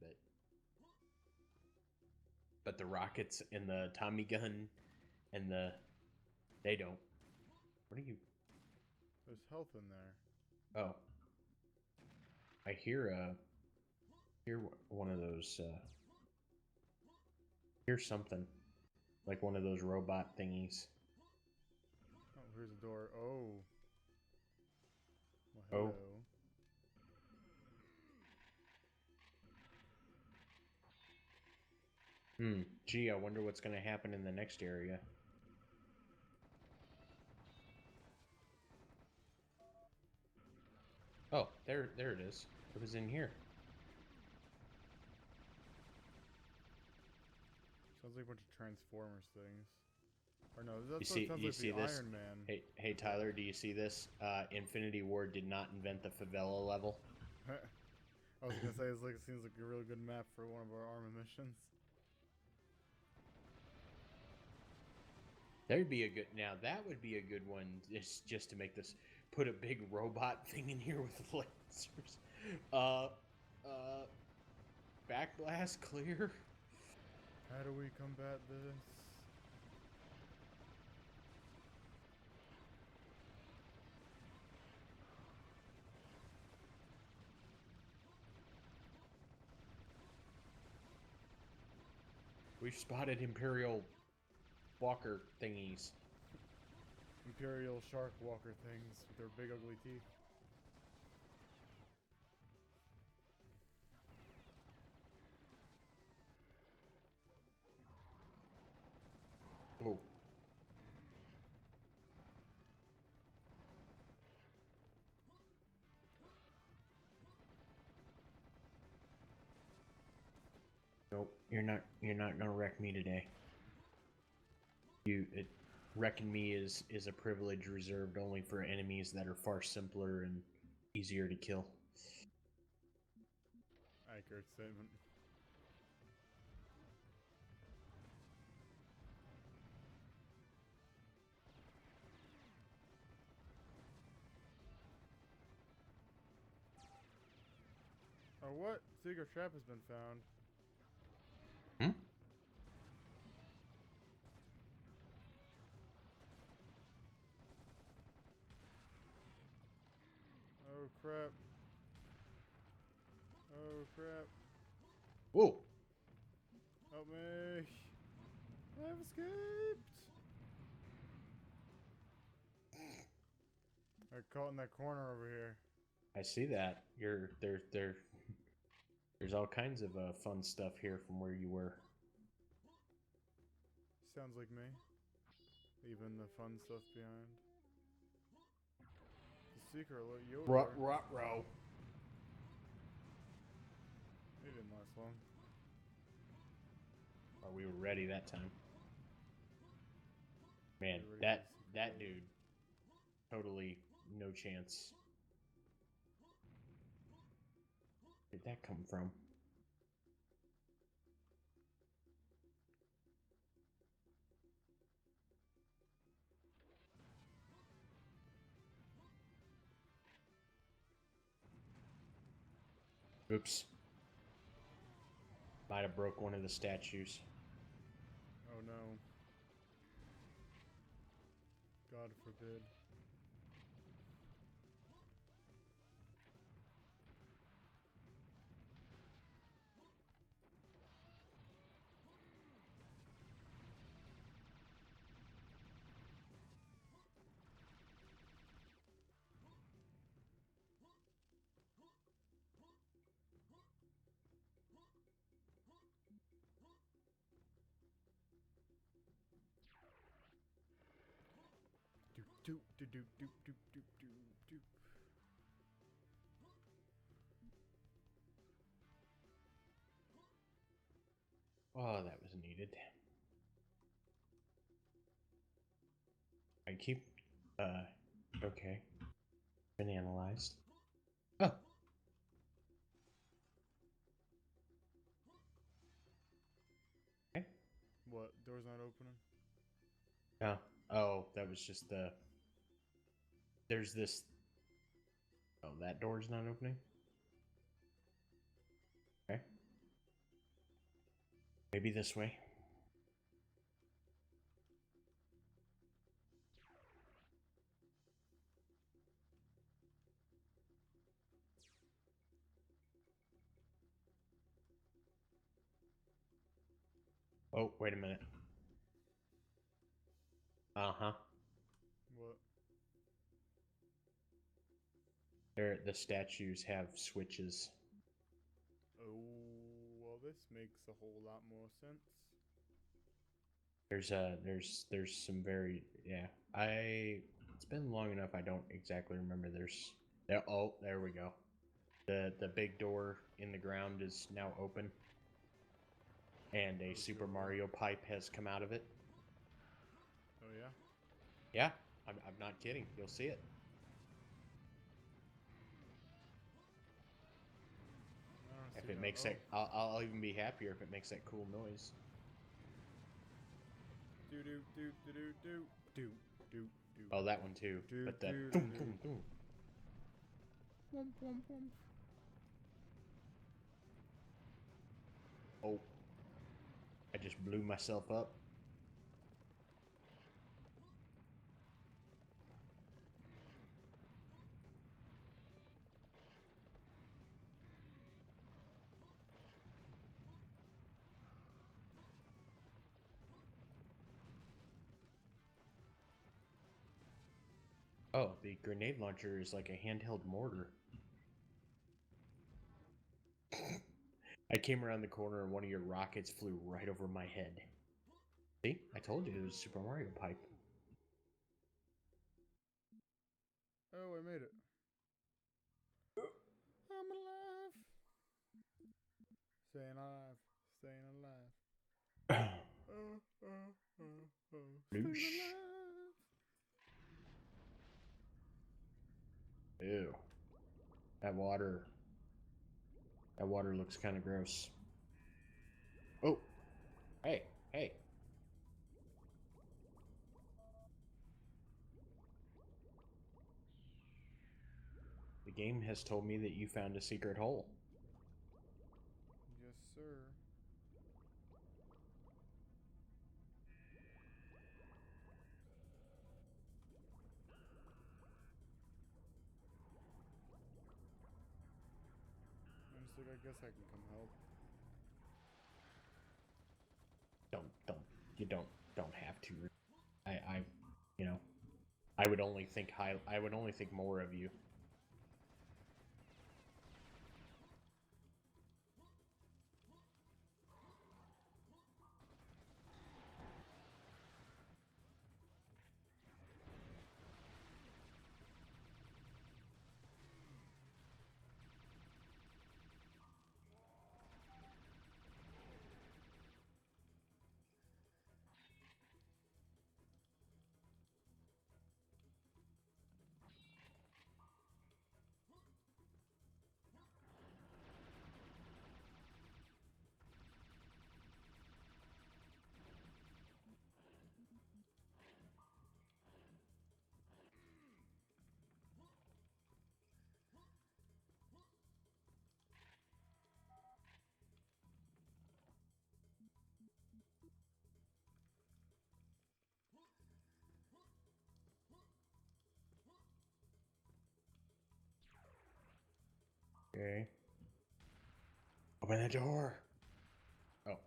but the rockets and the Tommy gun and they don't. What are you? There's health in there. Oh, I hear one of those. Hear something like one of those robot thingies. Oh, here's a door. Oh. hello. Gee, I wonder what's going to happen in the next area. Oh, there it is. It was in here. Sounds like a bunch of Transformers things. Or no, You that see, sounds you like see the this? Iron Man. Hey, Tyler, do you see this? Infinity Ward did not invent the favela level. I was gonna say it seems like a really good map for one of our armor missions. There'd be a good now. That would be a good one. Just to make this, put a big robot thing in here with lasers. Backblast clear. How do we combat this? We've spotted Imperial Walker thingies. Imperial shark walker things with their big ugly teeth. Oh. Nope, you're not gonna wreck me today. Wrecking me is a privilege reserved only for enemies that are far simpler and easier to kill. Accurate statement. Oh, what? Secret trap has been found. Hmm? Oh, crap. Oh, crap. Whoa! Help me. I've escaped. I got caught in that corner over here. I see that. There's all kinds of fun stuff here from where you were. Sounds like me. Even the fun stuff behind. The secret alert Yoda. Row. It didn't last long. Oh, we were ready that time. Man, We were ready that for the secret dude, totally no chance. Where'd that come from? Oops. Might have broke one of the statues. Oh no. God forbid. Doop doop doop doop doop doop doop doop. Oh, that was needed. I keep, okay. Been analyzed. Oh. Okay. What? Door's not opening? Yeah. Oh, that was just the... There's this... Oh, that door's not opening? Okay. Maybe this way. Oh, wait a minute. Uh-huh. What? The statues have switches. Oh, well, this makes a whole lot more sense. There's some very it's been long enough I don't exactly remember. There we go. The big door in the ground is now open, and a Super Mario pipe has come out of it. Oh yeah. Yeah, I'm not kidding. You'll see it. I don't If see it that. makes that, I'll even be happier if it makes that cool noise. Do do do do do do do do do. Oh, that one too. Do, But the do, boom, do. boom, boom. Womp, womp, womp. Oh, I just blew myself up. Oh, the grenade launcher is like a handheld mortar. I came around the corner and one of your rockets flew right over my head. See? I told you it was Super Mario pipe. Oh, I made it. I'm alive. Staying alive. Staying alive. Staying Noosh. alive. Ew. That water looks kind of gross. Oh. Hey, hey. The game has told me that you found a secret hole. Yes, sir. I'm just like, I guess I can come help. You don't have to. You know, I would only think more of you. Okay. Open the door. Oh.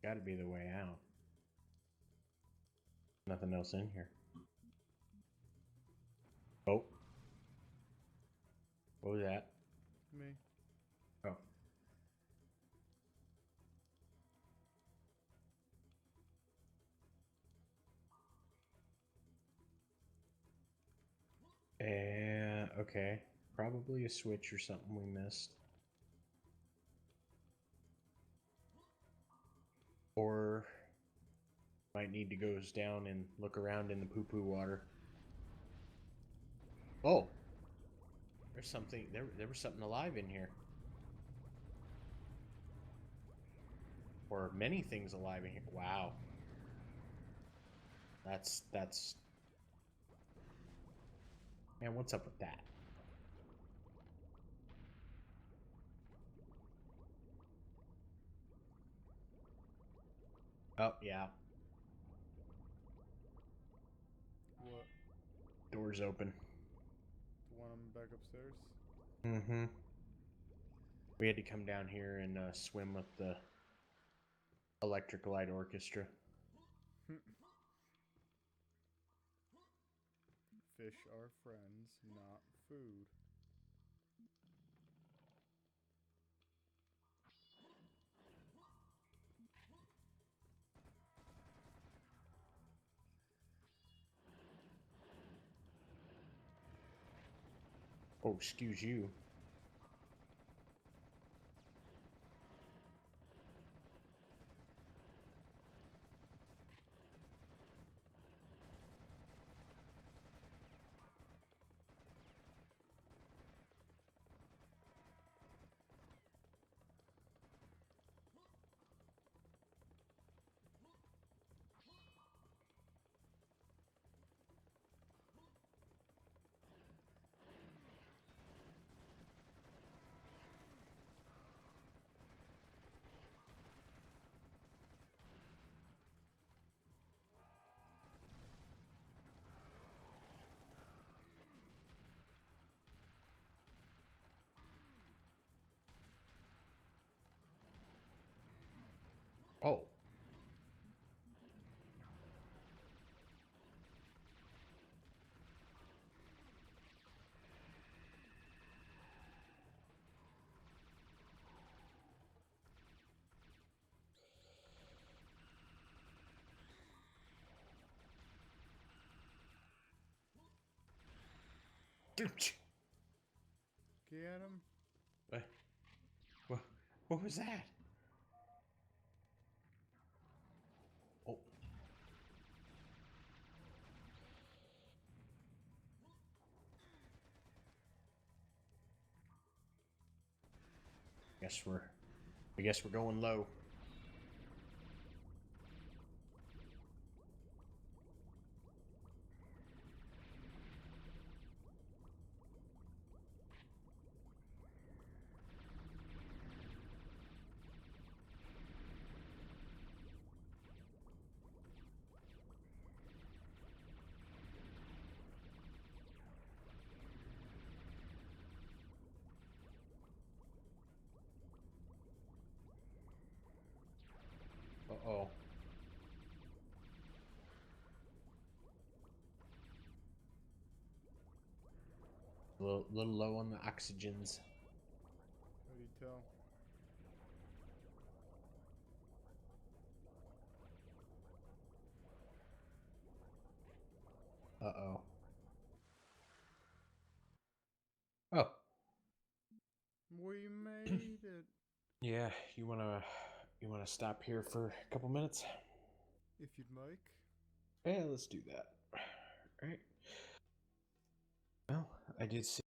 Gotta be the way out. Nothing else in here. Oh. What was that? Me. Oh. Okay. Probably a switch or something we missed. Or might need to go down and look around in the poo-poo water. Oh! There's something, there was something alive in here. Or many things alive in here. Wow. That's... Man, what's up with that? Oh, yeah. What? Door's open. The one I'm back upstairs? Mm-hmm. We had to come down here and swim with the Electric Light Orchestra. Fish are friends, not food. Oh, excuse you. Oh. Get him. What? What was that? Oh. I guess we're going low. Uh-oh. Little low on the oxygens. How do you tell? Uh-oh. Oh. We made it. Yeah, you wanna stop here for a couple minutes? If you'd like. Yeah, let's do that. All right. Well, I did see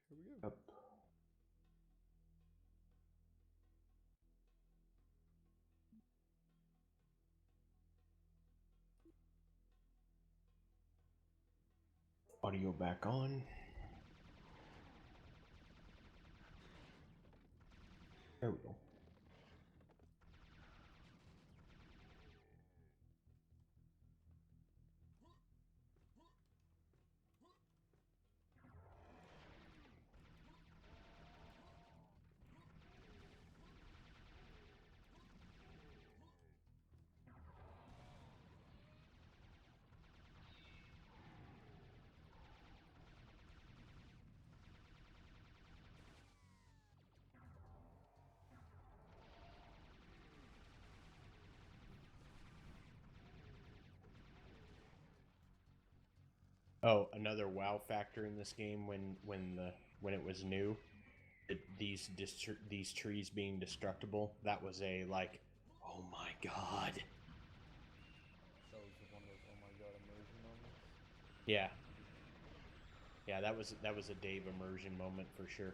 Here we go. Yep. Audio back on. There we go. Oh, another wow factor in this game when it was new, these trees being destructible. That was a like, oh my god. That was one of those oh my god immersion moments. Yeah. Yeah, that was a Dave immersion moment for sure.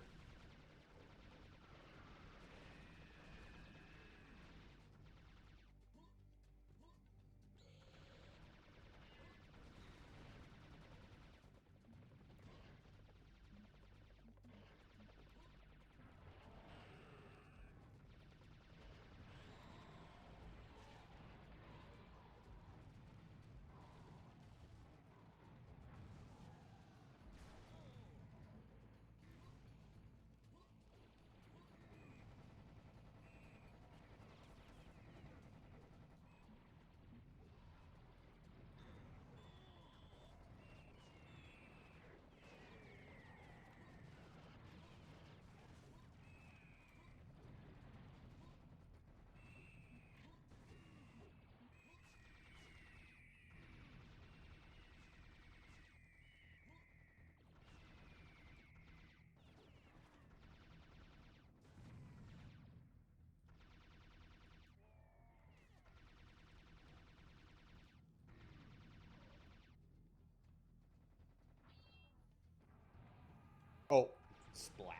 Oh, splat.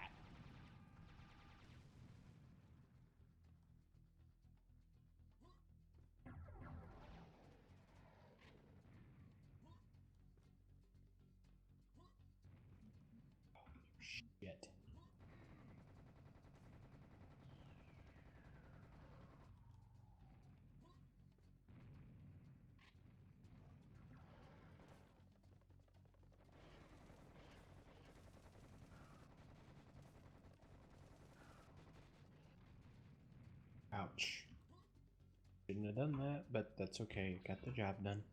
Shit. Ouch. Shouldn't have done that, but that's okay. Got the job done.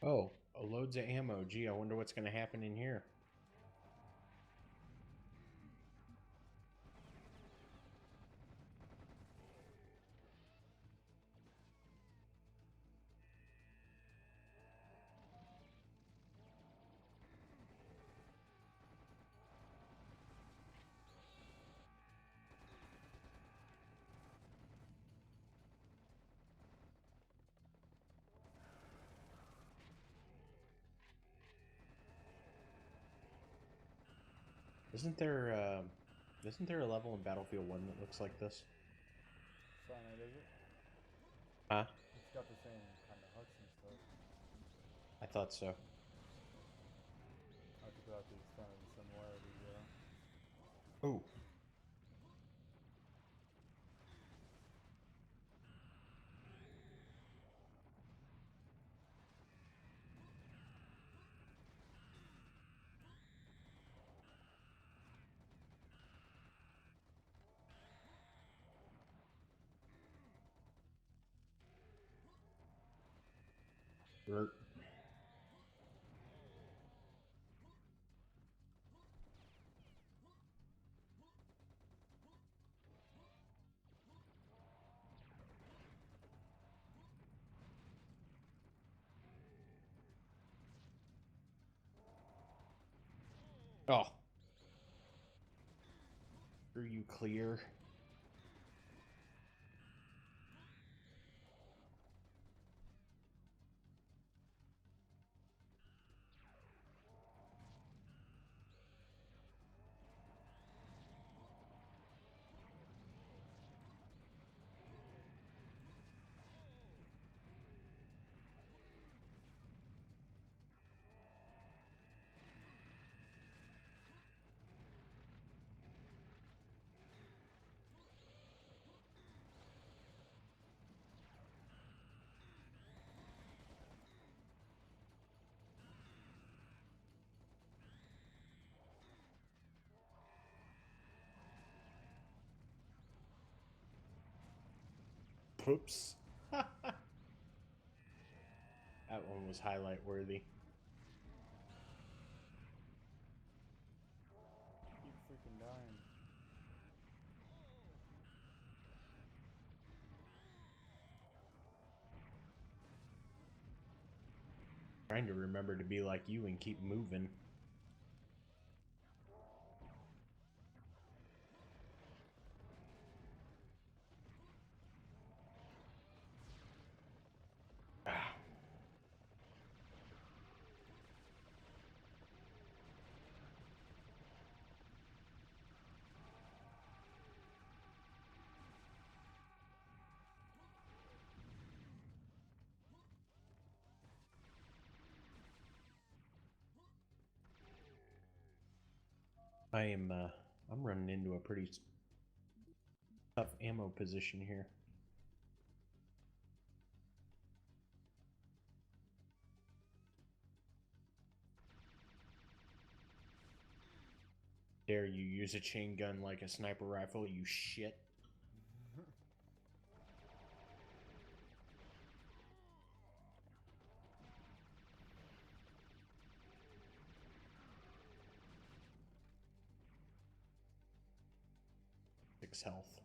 Oh, loads of ammo. Gee, I wonder what's going to happen in here. Isn't there a level in Battlefield 1 that looks like this? Cyanide, is it? Huh? It's got the same kind of huts and stuff. I thought so. I think without the extent of the similarity, yeah. Oh. Dirt. Oh. Are you clear? Whoops. That one was highlight worthy. Keep freaking dying. Trying to remember to be like you and keep moving. I'm running into a pretty tough ammo position here. Dare you use a chain gun like a sniper rifle, you shit. Health.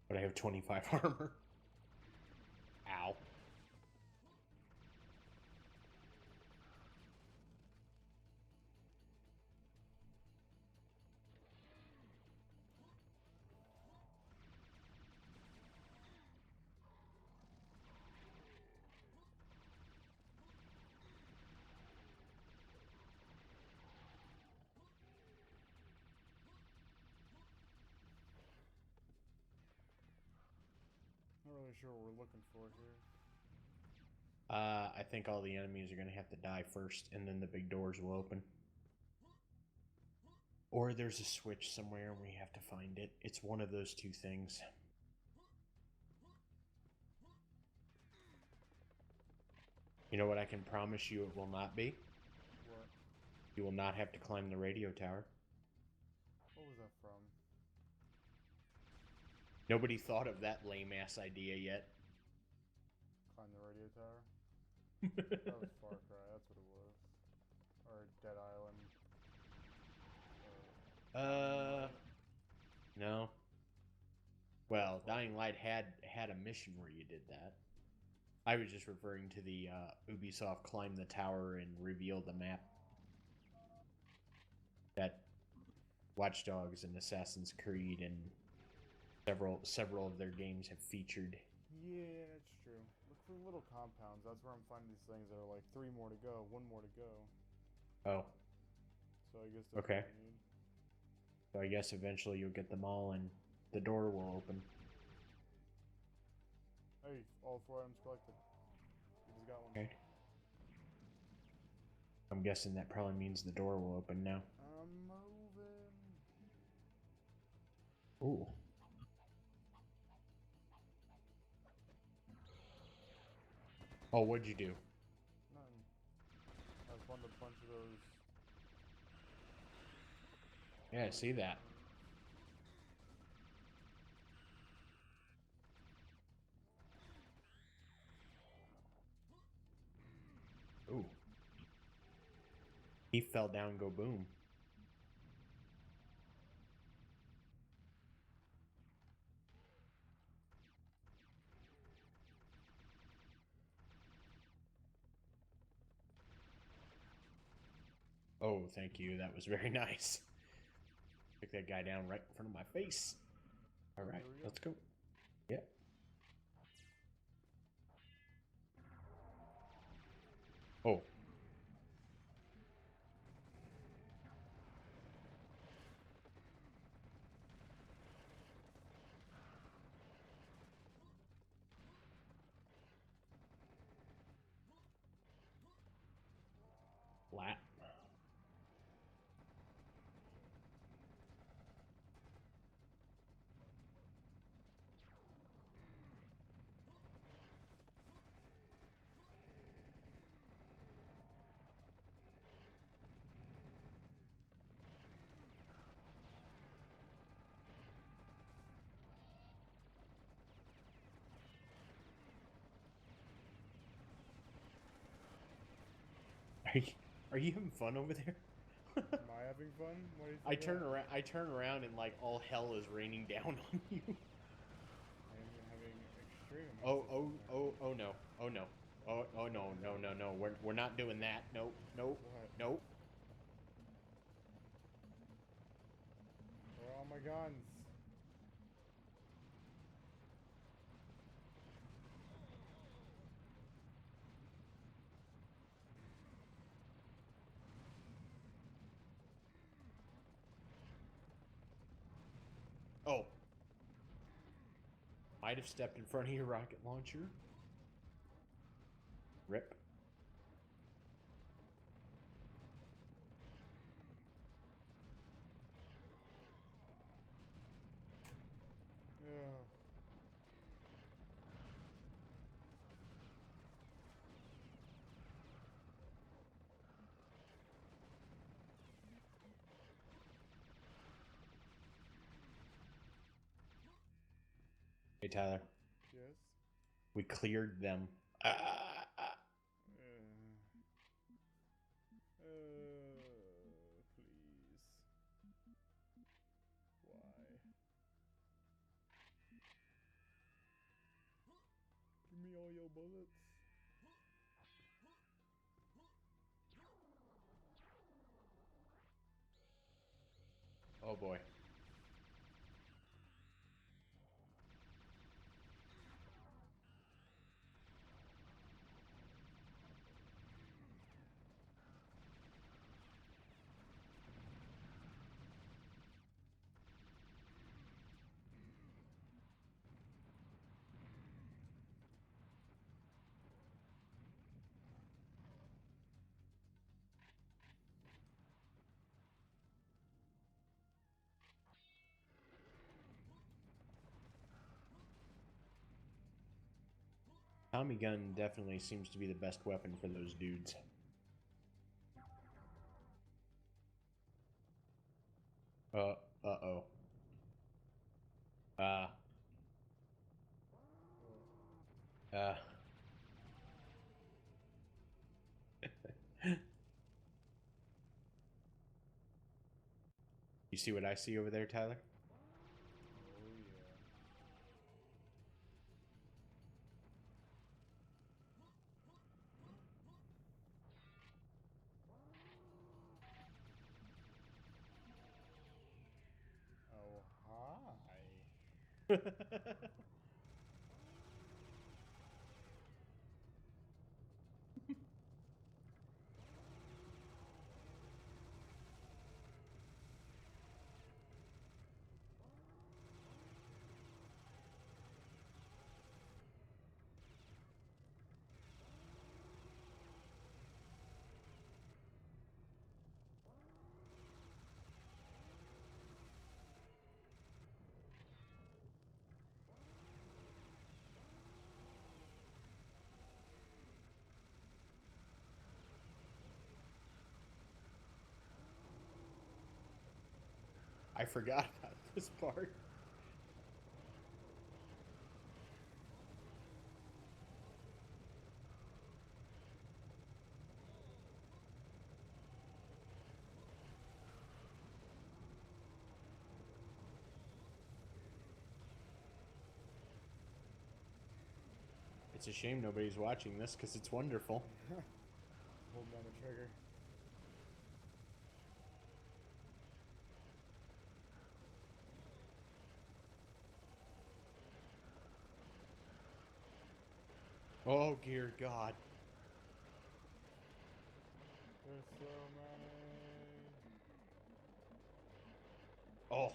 But I have 25 armor. Ow. Not really sure what we're looking for here. I think all the enemies are going to have to die first, and then the big doors will open. Or there's a switch somewhere, and we have to find it. It's one of those two things. You know what I can promise you it will not be? What? You will not have to climb the radio tower. What was that from? Nobody thought of that lame-ass idea yet. Climb the radio tower? That was Far Cry, that's what it was. Or Dead Island. No. Well, Dying Light had a mission where you did that. I was just referring to the Ubisoft climb the tower and reveal the map that Watch Dogs and Assassin's Creed and several of their games have featured. Yeah, that's true. Look for little compounds. That's where I'm finding these things that are like 3 more to go, 1 more to go. Oh. So I guess that's Okay. what I need. So I guess eventually you'll get them all and the door will open. Hey, all 4 items collected. You just got one. Okay. I'm guessing that probably means the door will open now. I'm moving. Ooh. Oh, what'd you do? Nothing. I found a bunch of those. Yeah, I see that. Ooh. He fell down, go boom. Oh, thank you. That was very nice. Took that guy down right in front of my face. All right, let's go. Yep. Oh. Flat. Are you having fun over there? Am I having fun? What do you I think? turn around and like all hell is raining down on you. I am having extreme Oh, amounts of fun there. oh no. Oh no. Oh no. We're not doing that. Nope. What? Nope. Where are all my guns? Oh. Might have stepped in front of your rocket launcher. Rip. Ugh. Hey Tyler, Yes? we cleared them. Please. Why? Give me all your bullets. Oh boy. Tommy gun definitely seems to be the best weapon for those dudes. Uh-oh. Uh. Uh. You see what I see over there, Tyler? Oh yeah. Oh hi. I forgot about this part. It's a shame nobody's watching this because it's wonderful. Hold down the trigger. Oh, dear God. There's so many. Oh.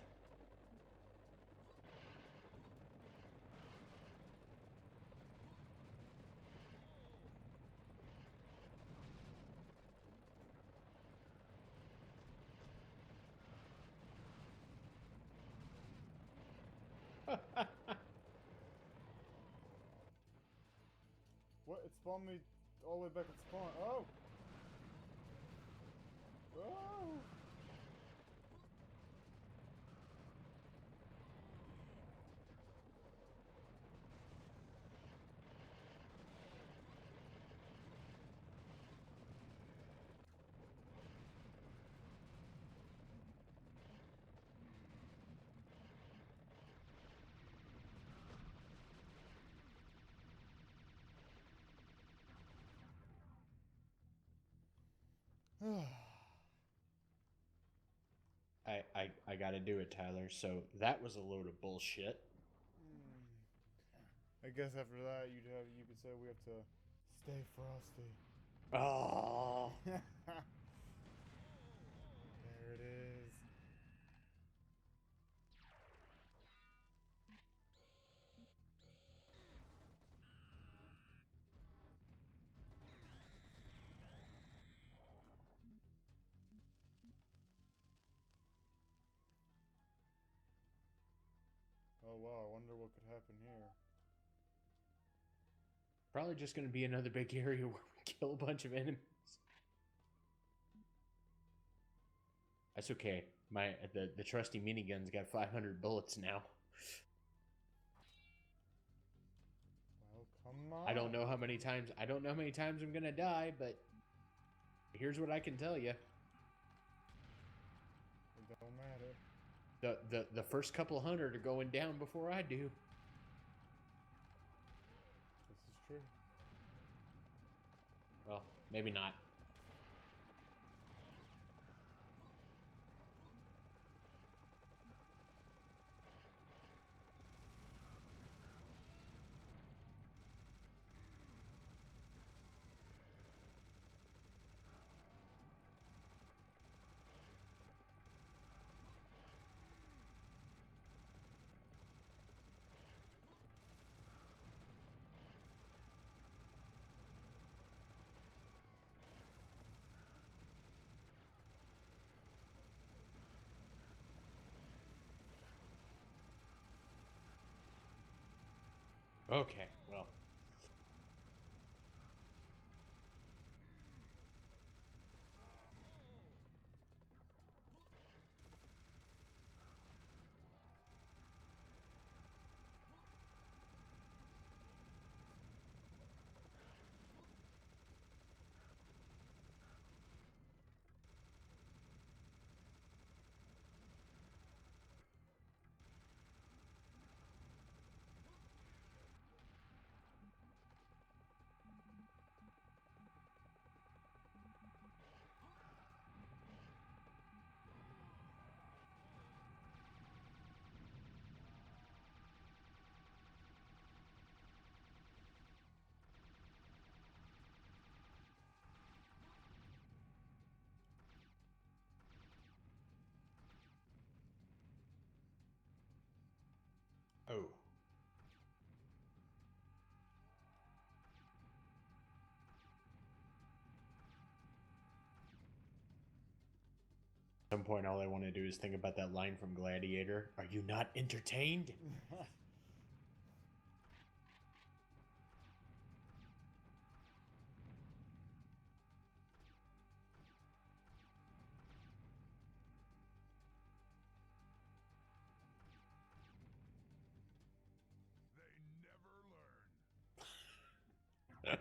What? It spawned me all the way back at spawn. Oh! Oh! I gotta do it, Tyler. So that was a load of bullshit. I guess after that, you could say we have to stay frosty. Oh. There it is. Oh wow, I wonder what could happen here. Probably just gonna be another big area where we kill a bunch of enemies. That's okay. The trusty minigun's got 500 bullets now. Well, come on. I don't know how many times I'm gonna die, but here's what I can tell you. It don't matter. The first couple hundred are going down before I do. This is true. Well, maybe not. Okay, well. Oh. At some point, all I want to do is think about that line from Gladiator. Are you not entertained? They never learn.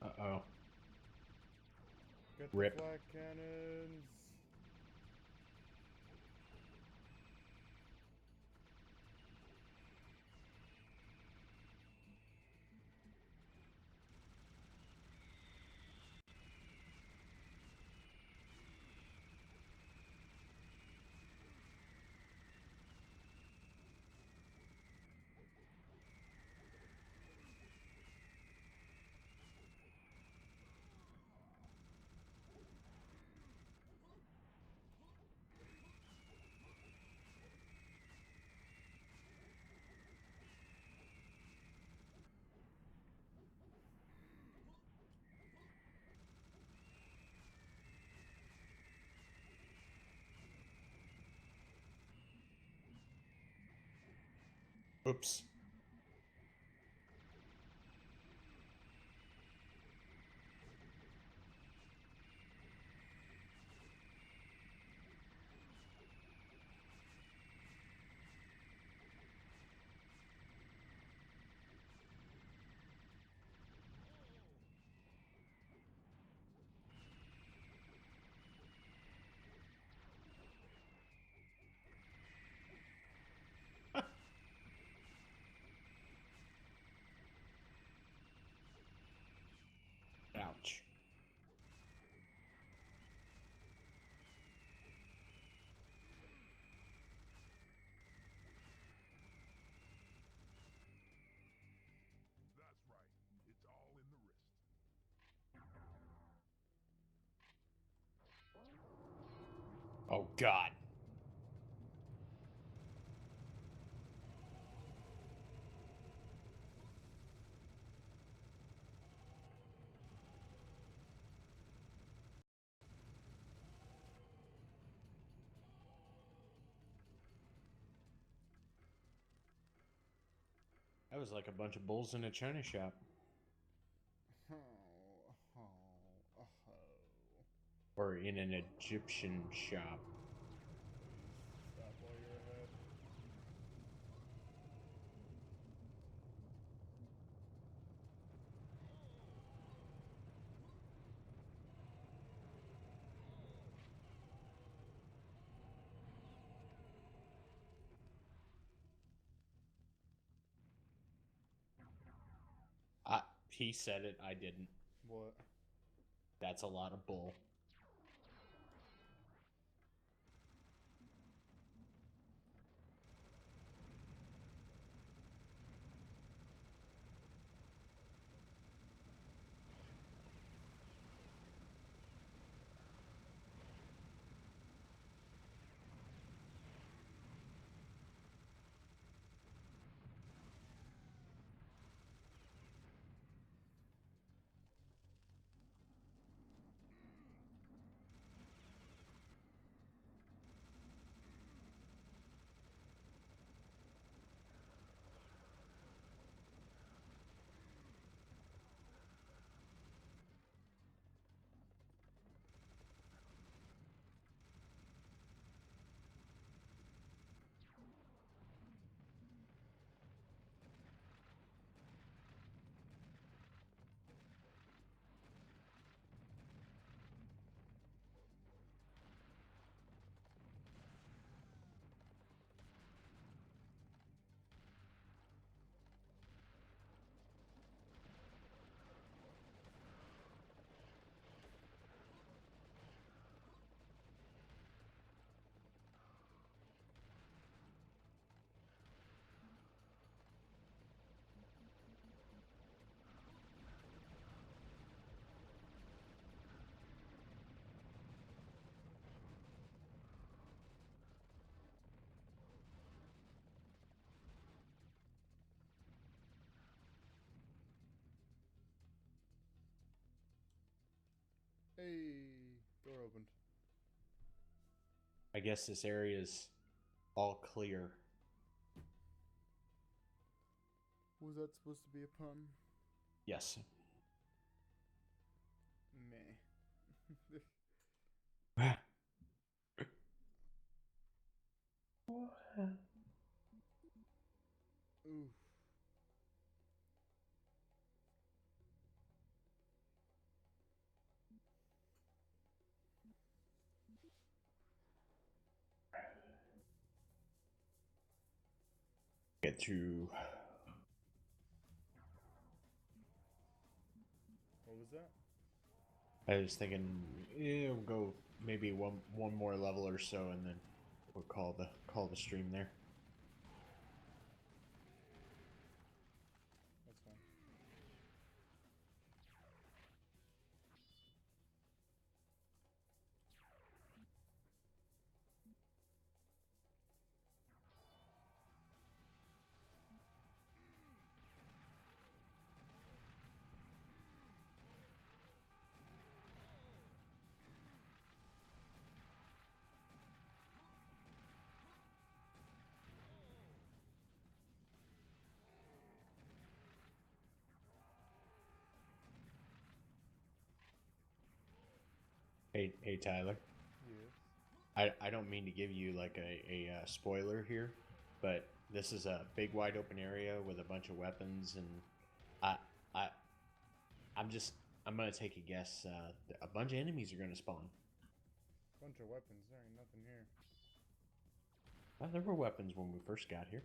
Uh-oh. Get the Rip. flak cannons. Oops. Oh God. That was like a bunch of bulls in a china shop. Oh, oh, oh. Or in an Egyptian shop. Please stop while you're ahead. He said it, I didn't. What? That's a lot of bull. Hey, door opened. I guess this area is all clear. Was that supposed to be a pun? Yes. Meh. Oof. Get through. What was that? I was thinking, we'll go maybe one more level or so, and then we'll call the stream there. That's fine. Hey Tyler. Yes. I don't mean to give you like a spoiler here, but this is a big wide open area with a bunch of weapons, and I I I'm gonna take a guess. A bunch of enemies are gonna spawn. Bunch of weapons. There ain't nothing here. Well, there were weapons when we first got here.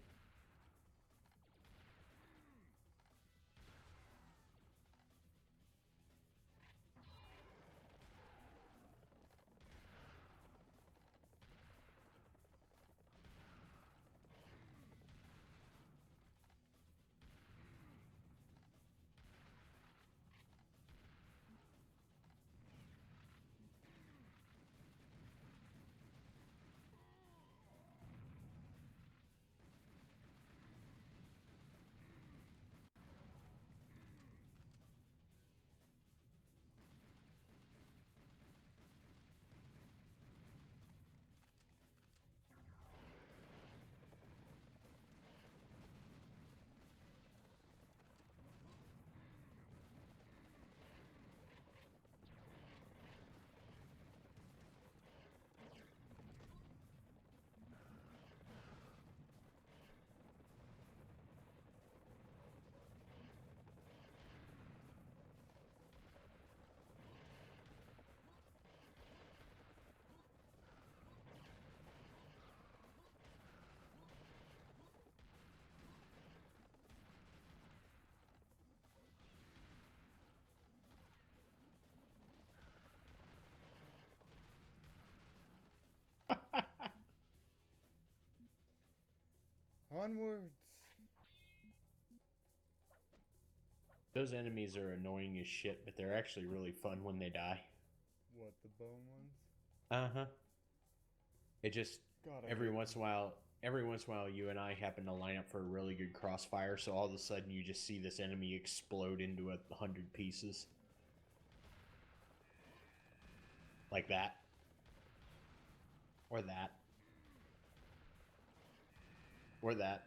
Onwards. Those enemies are annoying as shit, but they're actually really fun when they die. What, the bone ones? Uh-huh. It just God, I every hate once in a while you and I happen to line up for a really good crossfire, so all of a sudden you just see this enemy explode into 100 pieces. Like that. Or that. Or that.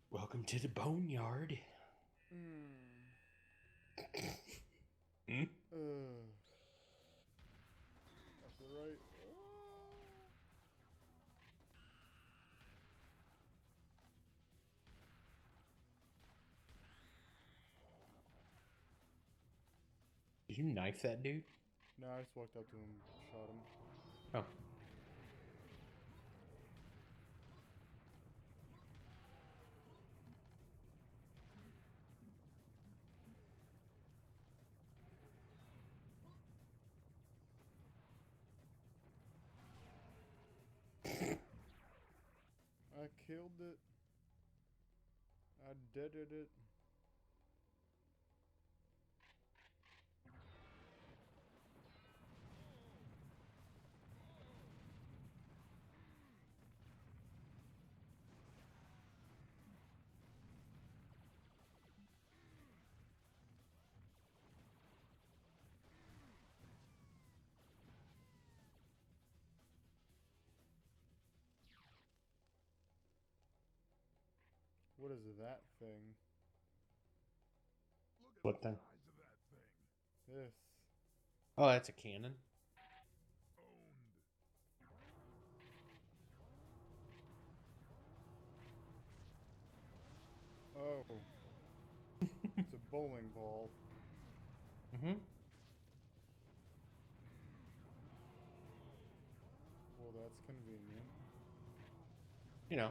Welcome to the boneyard. Hmm? That's right. Did you knife that dude? No, I just walked up to him, shot him. Oh. I killed it. I deaded it. What is that thing? Look at What the thing? size of that thing. This. Oh, that's a cannon. Owned. Oh. It's a bowling ball. Mm-hmm. Well, that's convenient. You know,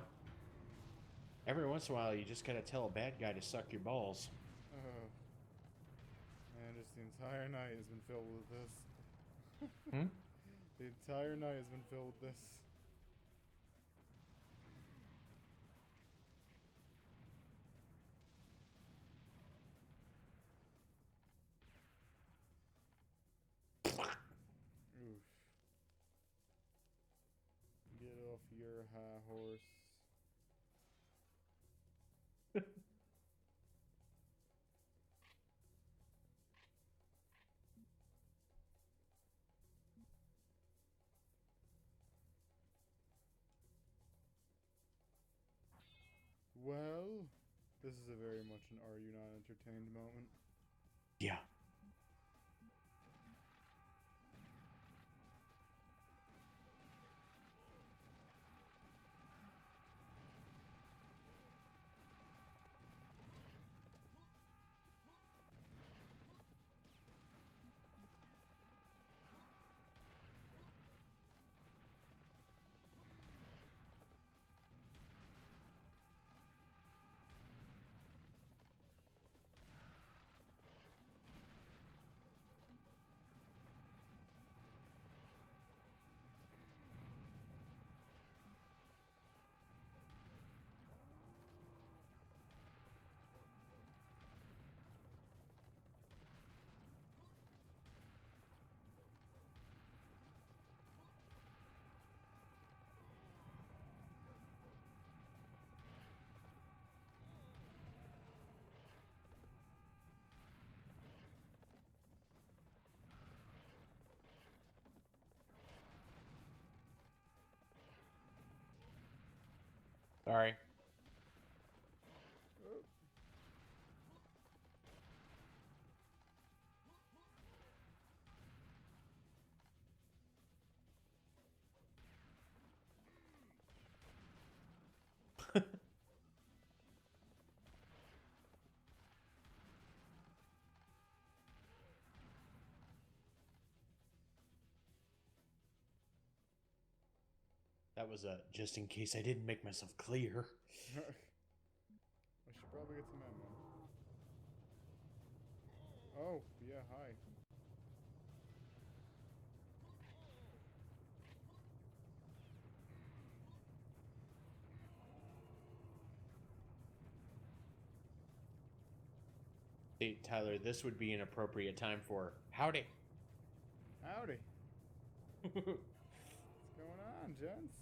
every once in a while you just gotta tell a bad guy to suck your balls. Man, just the entire night has been filled with this. Hmm? The entire night has been filled with this. Oof. Get off your high horse. Well, this is a very much an are you not entertained moment. Yeah. Sorry. Oh. That was just in case I didn't make myself clear. I should probably get some ammo. Oh, yeah, hi. See, Tyler, this would be an appropriate time for howdy. Howdy. What's going on, gents?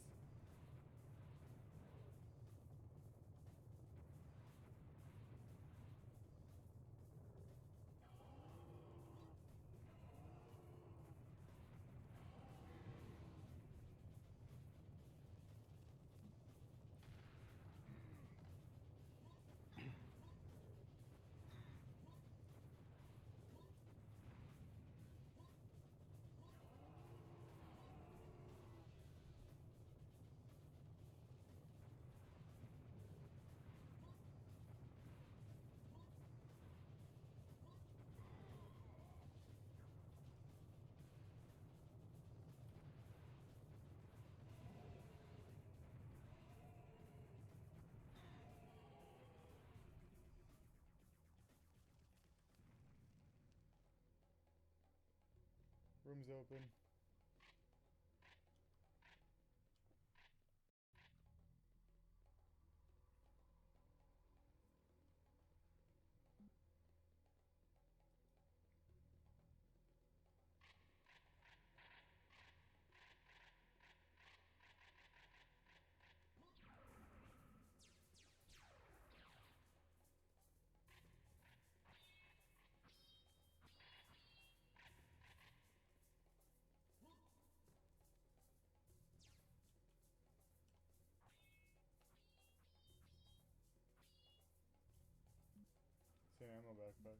Room's open. It's an ammo backpack.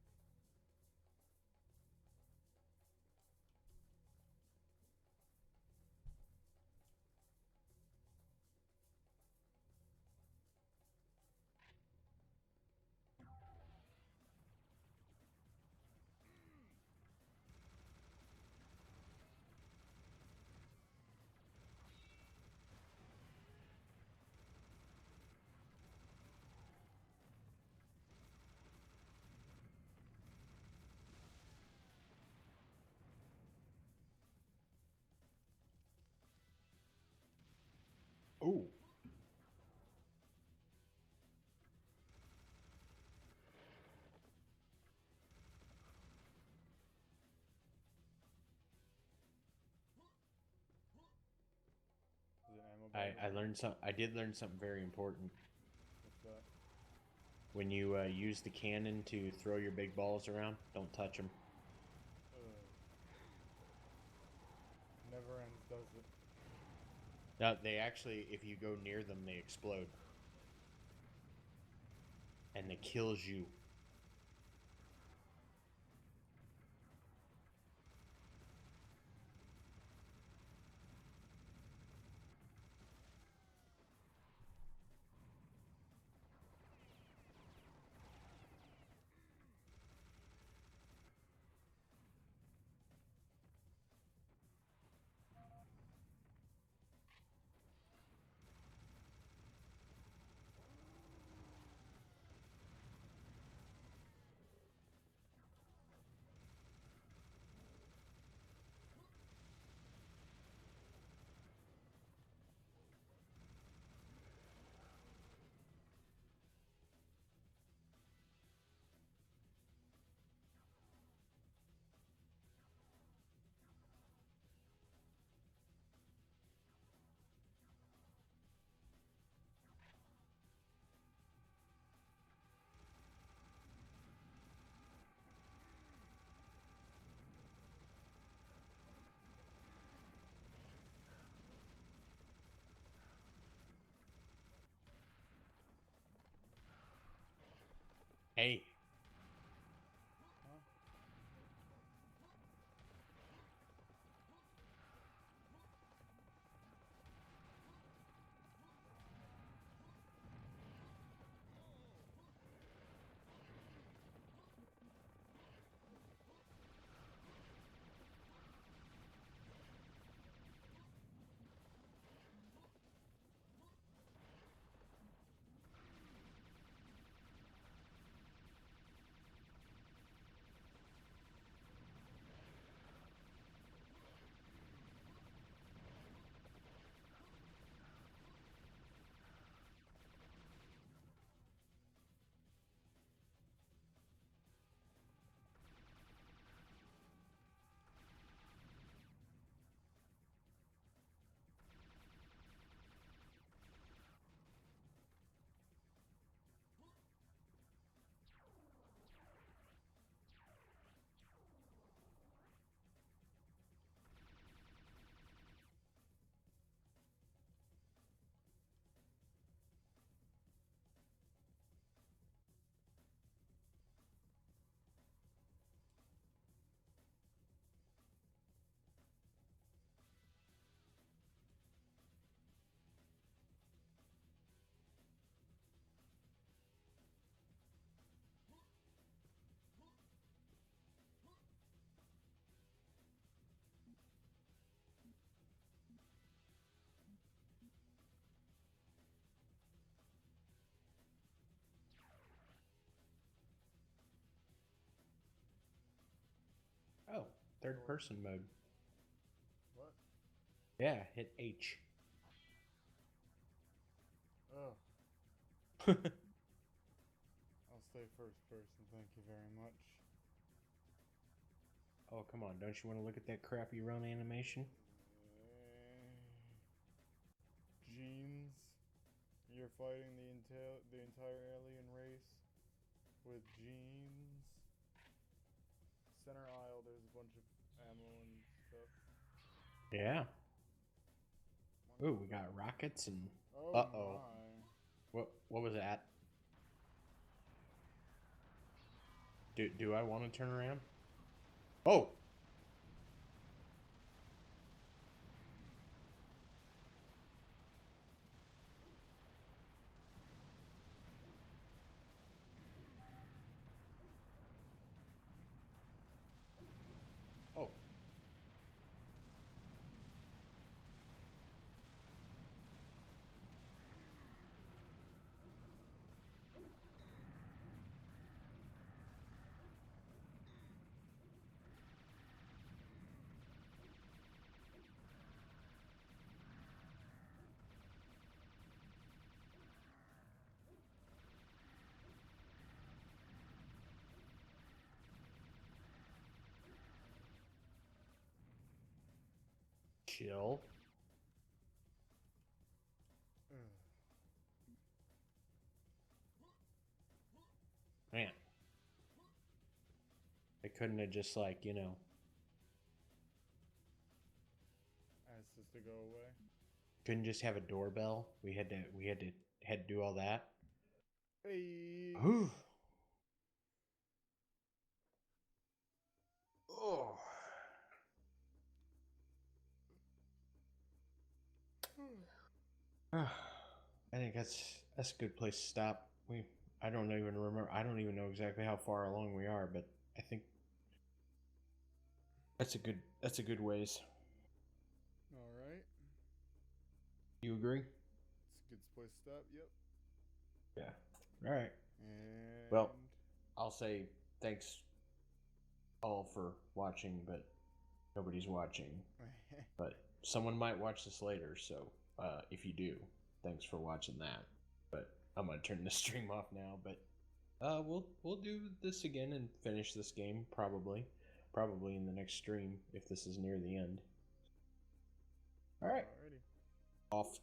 Ooh. Is it an ammo I bag? learned some. I did learn something very important. What's that? When you use the cannon to throw your big balls around, don't touch them. Never ends, does it? Now, they actually, if you go near them, they explode. And it kills you. Hey. Huh? Oh, third person mode. What? Yeah, hit H. Ugh. I'll stay first person, thank you very much. Oh, come on. Don't you want to look at that crappy run animation? Jeans. You're fighting the entire alien race with jeans. Center aisle, there's a bunch of ammo and stuff. Yeah. Ooh, we got rockets and... Oh Uh-oh. my. What was that? Do I want to turn around? Oh! Oh. Chill. Man. They couldn't have just like, you know... Asked us to go away. Couldn't just have a doorbell? We had to do all that? Hey. Ooh. Oh. I think that's a good place to stop. I don't even remember. I don't even know exactly how far along we are, but I think that's a good ways. All right. You agree? It's a good place to stop. Yep. Yeah. All right. And Well, I'll say thanks all for watching, but nobody's watching. But someone might watch this later, so if you do, thanks for watching that. But I'm gonna turn the stream off now. But we'll do this again and finish this game probably in the next stream if this is near the end. All right. Alrighty. Off.